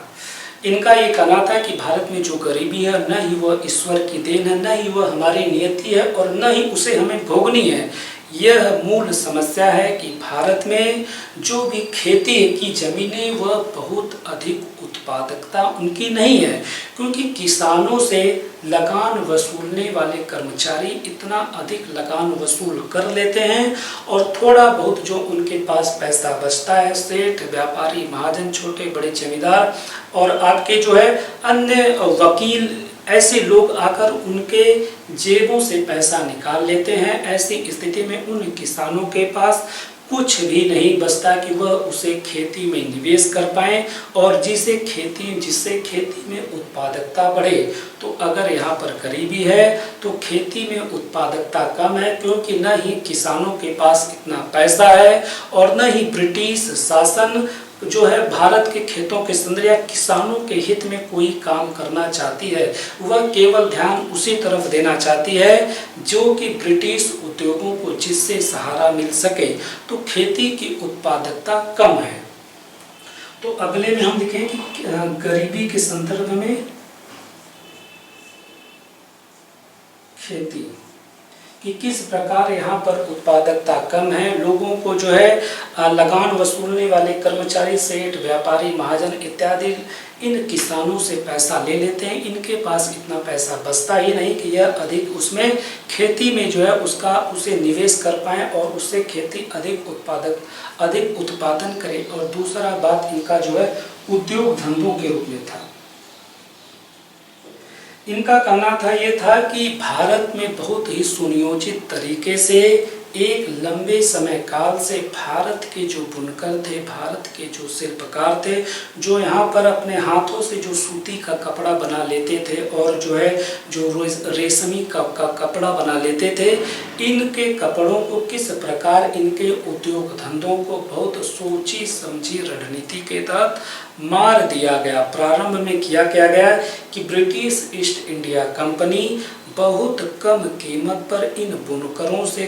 इनका ये कहना था कि भारत में जो गरीबी है न ही वह ईश्वर की देन है, न ही वह हमारी नियति है और न ही उसे हमें भोगनी है। यह मूल समस्या है कि भारत में जो भी खेती की जमीनें वह बहुत अधिक उत्पादकता उनकी नहीं है, क्योंकि किसानों से लगान वसूलने वाले कर्मचारी इतना अधिक लगान वसूल कर लेते हैं और थोड़ा बहुत जो उनके पास पैसा बचता है, सेठ, व्यापारी, महाजन, छोटे बड़े जमींदार और आपके जो है अन्य वकील, ऐसे लोग आकर उनके जेबों से पैसा निकाल लेते हैं। ऐसी स्थिति में उन किसानों के पास कुछ भी नहीं बचता कि वह उसे खेती में निवेश कर पाएं और जिससे खेती में उत्पादकता बढ़े। तो अगर यहाँ पर गरीबी है तो खेती में उत्पादकता कम है, क्योंकि न ही किसानों के पास इतना पैसा है और न ही ब्रिटिश शासन जो है भारत के खेतों के संदर्भ या किसानों के हित में कोई काम करना चाहती है। वह केवल ध्यान उसी तरफ देना चाहती है जो कि ब्रिटिश उद्योगों को जिससे सहारा मिल सके। तो खेती की उत्पादकता कम है। तो अगले में हम देखें कि गरीबी के संदर्भ में खेती कि किस प्रकार यहाँ पर उत्पादकता कम है, लोगों को जो है लगान वसूलने वाले कर्मचारी, सेठ, व्यापारी, महाजन इत्यादि इन किसानों से पैसा ले लेते हैं। इनके पास इतना पैसा बचता ही नहीं कि यह अधिक उसमें खेती में जो है उसे निवेश कर पाएँ और उससे खेती अधिक उत्पादन करे। और दूसरा बात इनका जो है उद्योग धंधों के रूप में था। इनका कहना था ये था कि भारत में बहुत ही सुनियोजित तरीके से एक लंबे समय काल से भारत के जो बुनकर थे, भारत के जो शिल्पकार थे, जो यहाँ पर अपने हाथों से जो सूती का कपड़ा बना लेते थे और जो है जो रेशमी का कपड़ा बना लेते थे, इनके कपड़ों को किस प्रकार इनके उद्योग धंधों को बहुत सोची समझी रणनीति के तहत मार दिया गया। प्रारंभ में किया गया कि ब्रिटिश ईस्ट इंडिया कंपनी बहुत कम कीमत पर इन बुनकरों से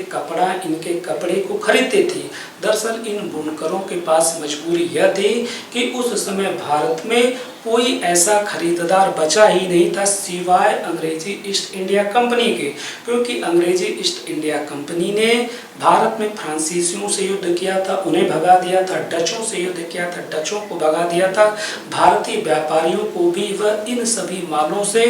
इनके कपड़े को खरीदती थी। दरअसल इन बुनकरों के पास मजबूरी यह थी कि उस समय भारत में कोई ऐसा खरीदार बचा ही नहीं था सिवाय अंग्रेजी ईस्ट इंडिया कंपनी के, क्योंकि अंग्रेजी ईस्ट इंडिया कंपनी ने भारत में फ्रांसीसियों से युद्ध किया था, उन्हें भगा दिया था, डचों से युद्ध किया था, डचों को भगा दिया था। भारतीय व्यापारियों को भी वह इन सभी मालों से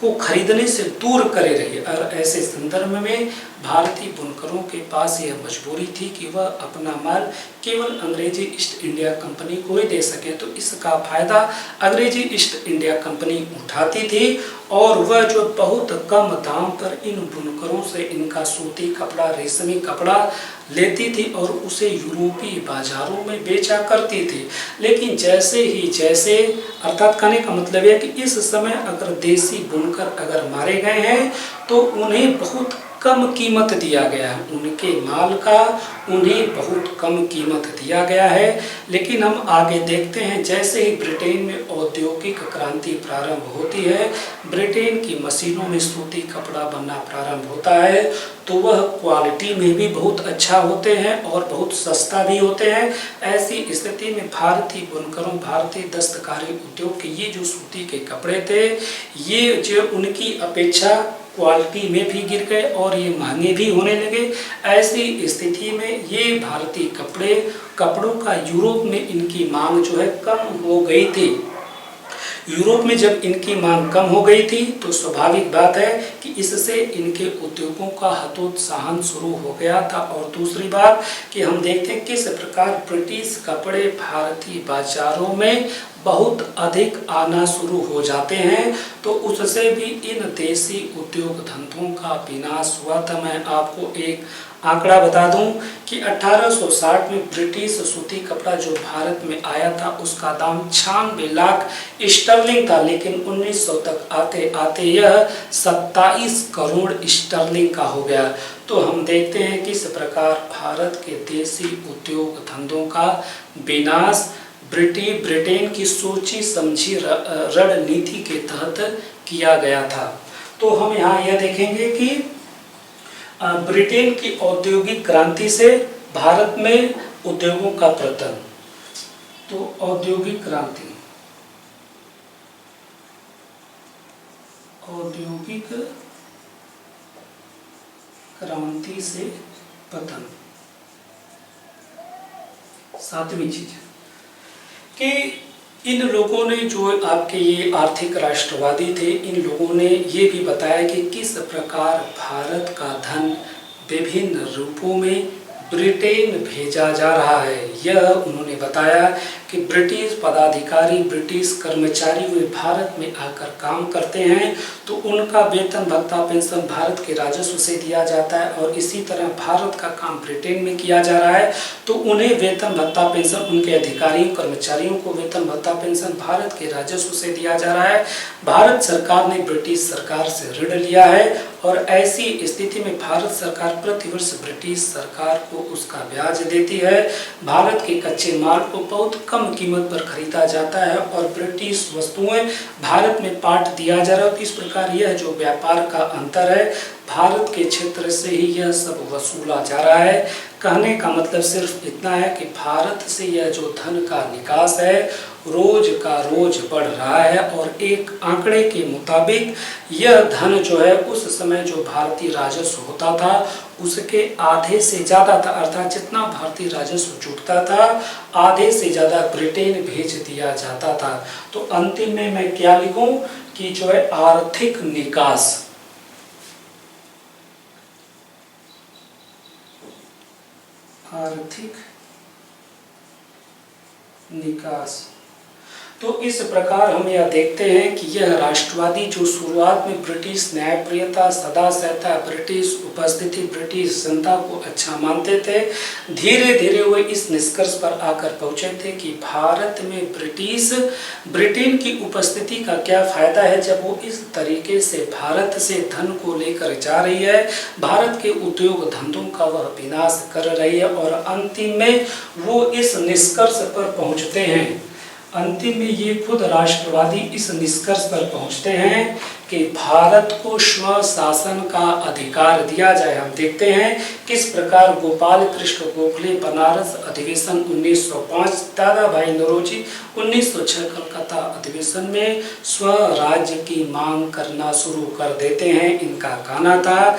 को खरीदने से दूर करे रही। और ऐसे संदर्भ में भारतीय बुनकरों के पास यह मजबूरी थी कि वह अपना माल केवल अंग्रेजी ईस्ट इंडिया कंपनी को ही दे सके। तो इसका फायदा अंग्रेजी ईस्ट इंडिया कंपनी उठाती थी और वह जो बहुत कम दाम पर इन बुनकरों से इनका सूती कपड़ा, रेशमी कपड़ा लेती थी और उसे यूरोपीय बाजारों में बेचा करती थी। लेकिन जैसे अर्थात कहने का मतलब है कि इस समय अगर देसी बुनकर अगर मारे गए हैं तो उन्हें बहुत कम कीमत दिया गया है, उनके माल का उन्हें बहुत कम कीमत दिया गया है। लेकिन हम आगे देखते हैं, जैसे ही ब्रिटेन में औद्योगिक क्रांति प्रारंभ होती है, ब्रिटेन की मशीनों में सूती कपड़ा बनना प्रारंभ होता है, तो वह क्वालिटी में भी बहुत अच्छा होते हैं और बहुत सस्ता भी होते हैं। ऐसी स्थिति में भारतीय बुनकरों, भारतीय दस्तकारी उद्योग के ये जो सूती के कपड़े थे, ये जो उनकी अपेक्षा क्वालिटी में भी गिर गए और ये महंगे भी होने लगे। ऐसी स्थिति में ये भारतीय कपड़ों का यूरोप में इनकी मांग जो है कम हो गई थी। यूरोप में जब इनकी मांग कम हो गई थी तो स्वाभाविक बात है कि इससे इनके उद्योगों का हतोत्साहन शुरू हो गया था। और दूसरी बात कि हम देखते हैं किस प्रकार ब्रिटिश कपड़े भारतीय बाजारों में बहुत अधिक आना शुरू हो जाते हैं, तो उससे भी इन देसी उद्योग धंधों का विनाश हुआ था। मैं आपको एक आंकड़ा बता दूं कि 1860 में ब्रिटिश सूती कपड़ा जो भारत में आया था उसका दाम 96 लाख स्टर्लिंग था, लेकिन 1900 तक आते आते यह 27 करोड़ स्टर्लिंग का हो गया। तो हम देखते हैं किस प्रकार भारत के देसी उद्योग धंधों का विनाश ब्रिटेन की सोची समझी रणनीति के तहत किया गया था। तो हम यहाँ यह देखेंगे कि ब्रिटेन की औद्योगिक क्रांति से भारत में उद्योगों का पतन। तो औद्योगिक क्रांति से पतन। सातवीं चीज कि इन लोगों ने, जो आपके ये आर्थिक राष्ट्रवादी थे, इन लोगों ने ये भी बताया कि किस प्रकार भारत का धन विभिन्न रूपों में ब्रिटेन भेजा जा रहा है। यह उन्होंने बताया कि ब्रिटिश पदाधिकारी, ब्रिटिश कर्मचारी वे भारत में आकर काम करते हैं तो उनका वेतन भत्ता पेंशन भारत के राजस्व से दिया जाता है, और इसी तरह भारत का काम ब्रिटेन में किया जा रहा है तो उन्हें वेतन भत्ता पेंशन, उनके अधिकारियों कर्मचारियों को वेतन भत्ता पेंशन भारत के राजस्व से दिया जा रहा है। भारत सरकार ने ब्रिटिश सरकार से ऋण लिया है और ऐसी स्थिति में भारत सरकार प्रतिवर्ष ब्रिटिश सरकार को उसका ब्याज देती है। भारत के कच्चे माल को बहुत कम कीमत पर खरीदा जाता है और ब्रिटिश वस्तुएं भारत में पाठ दिया जा रहा है। इस प्रकार यह जो व्यापार का अंतर है, भारत के क्षेत्र से ही यह सब वसूला जा रहा है। कहने का मतलब सिर्फ इतना है कि भारत से यह जो धन का निकास है रोज का रोज बढ़ रहा है, और एक आंकड़े के मुताबिक यह धन जो है उस समय जो भारतीय राजस्व होता था उसके आधे से ज़्यादा था, अर्थात जितना भारतीय राजस्व जुटता था आधे से ज़्यादा ब्रिटेन भेज दिया जाता था। तो अंतिम में मैं क्या लिखूं कि जो है आर्थिक निकास। तो इस प्रकार हम यह देखते हैं कि यह राष्ट्रवादी जो शुरुआत में ब्रिटिश न्यायप्रियता, सदा सहता, ब्रिटिश उपस्थिति, ब्रिटिश जनता को अच्छा मानते थे, धीरे धीरे वे इस निष्कर्ष पर आकर पहुंचे थे कि भारत में ब्रिटेन की उपस्थिति का क्या फायदा है जब वो इस तरीके से भारत से धन को लेकर जा रही है, भारत के उद्योग धंधों का वह विनाश कर रही है। और अंतिम में वो इस निष्कर्ष पर पहुंचते हैं, अंतिम में ये खुद राष्ट्रवादी इस निष्कर्ष पर पहुंचते हैं कि भारत को स्वशासन का अधिकार दिया जाए। हम देखते हैं किस प्रकार गोपाल कृष्ण गोखले बनारस अधिवेशन 1905, दादा भाई नौरोजी 1906 कलकत्ता अधिवेशन में स्वराज्य की मांग करना शुरू कर देते हैं। इनका कहना था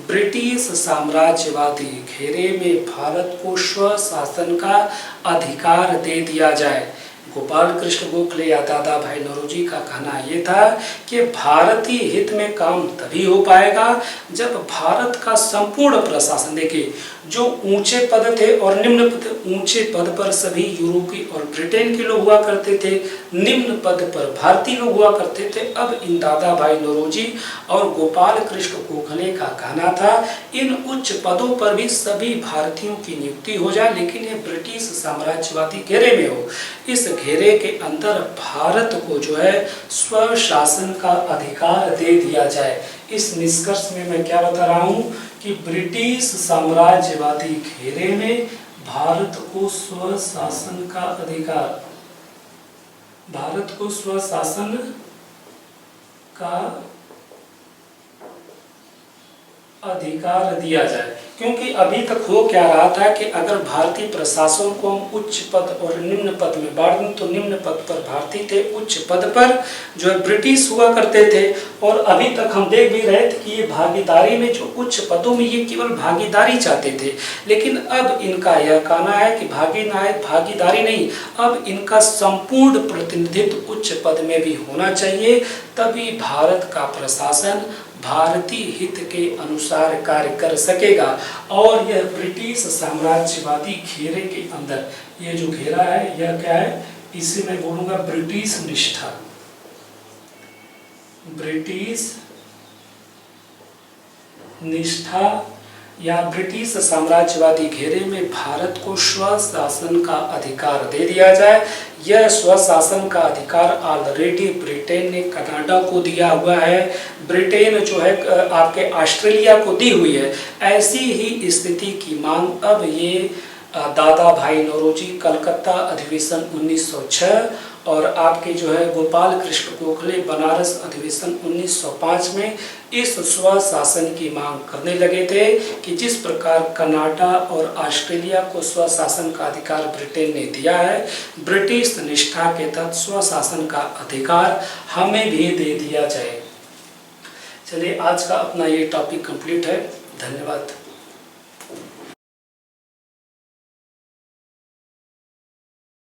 ब्रिटिश साम्राज्यवादी घेरे में भारत को स्वशासन का अधिकार दे दिया जाए। गोपाल कृष्ण गोखले या दादा भाई नौरोजी का कहना ये था कि भारतीय हित में काम तभी हो पाएगा जब भारत का संपूर्ण प्रशासन, देखिए जो ऊंचे पद थे और निम्न पद, ऊंचे पद पर सभी यूरोपीय और ब्रिटेन के लोग हुआ करते थे, निम्न पद पर भारतीय लोग हुआ करते थे। अब इन दादा भाई नौरोजी और गोपाल कृष्ण गोखले का कहना था इन उच्च पदों पर भी सभी भारतीयों की नियुक्ति हो जाए, लेकिन ये ब्रिटिश साम्राज्यवादी घेरे में हो। इस घेरे के अंदर भारत को जो है स्वशासन का अधिकार दे दिया जाए। इस निष्कर्ष में मैं क्या बता रहा हूँ कि ब्रिटिश साम्राज्यवादी घेरे में भारत को स्वशासन का अधिकार, भारत को स्वशासन का अधिकार दिया जाए। क्योंकि अभी तक हो क्या रहा था कि अगर भारतीय प्रशासन को हम उच्च पद और निम्न पद में बांट दें तो निम्न पद पर भारतीय थे, उच्च पद पर जो है ब्रिटिश हुआ करते थे। और अभी तक हम देख भी रहे थे कि ये भागीदारी में जो उच्च पदों में ये केवल भागीदारी चाहते थे, लेकिन अब इनका यह कहना है कि भागीदारी नहीं, अब इनका संपूर्ण प्रतिनिधित्व उच्च पद में भी होना चाहिए, तभी भारत का प्रशासन भारतीय हित के अनुसार कार्य कर सकेगा। और यह ब्रिटिश साम्राज्यवादी घेरे के अंदर ये जो घेरा है यह क्या है, इसे मैं बोलूंगा ब्रिटिश निष्ठा, ब्रिटिश निष्ठा या ब्रिटिश साम्राज्यवादी घेरे में भारत को स्वशासन का अधिकार दे दिया जाए। यह स्वशासन का अधिकार ऑलरेडी ब्रिटेन ने कनाडा को दिया हुआ है, ब्रिटेन जो है आपके ऑस्ट्रेलिया को दी हुई है। ऐसी ही स्थिति की मांग अब ये दादा भाई नौरोजी कलकत्ता अधिवेशन 1906 और आपके जो है गोपाल कृष्ण गोखले बनारस अधिवेशन 1905 में इस स्वशासन की मांग करने लगे थे कि जिस प्रकार कनाडा और ऑस्ट्रेलिया को स्वशासन का अधिकार ब्रिटेन ने दिया है, ब्रिटिश निष्ठा के तहत स्वशासन का अधिकार हमें भी दे दिया जाए। चलिए आज का अपना ये टॉपिक कंप्लीट है। धन्यवाद।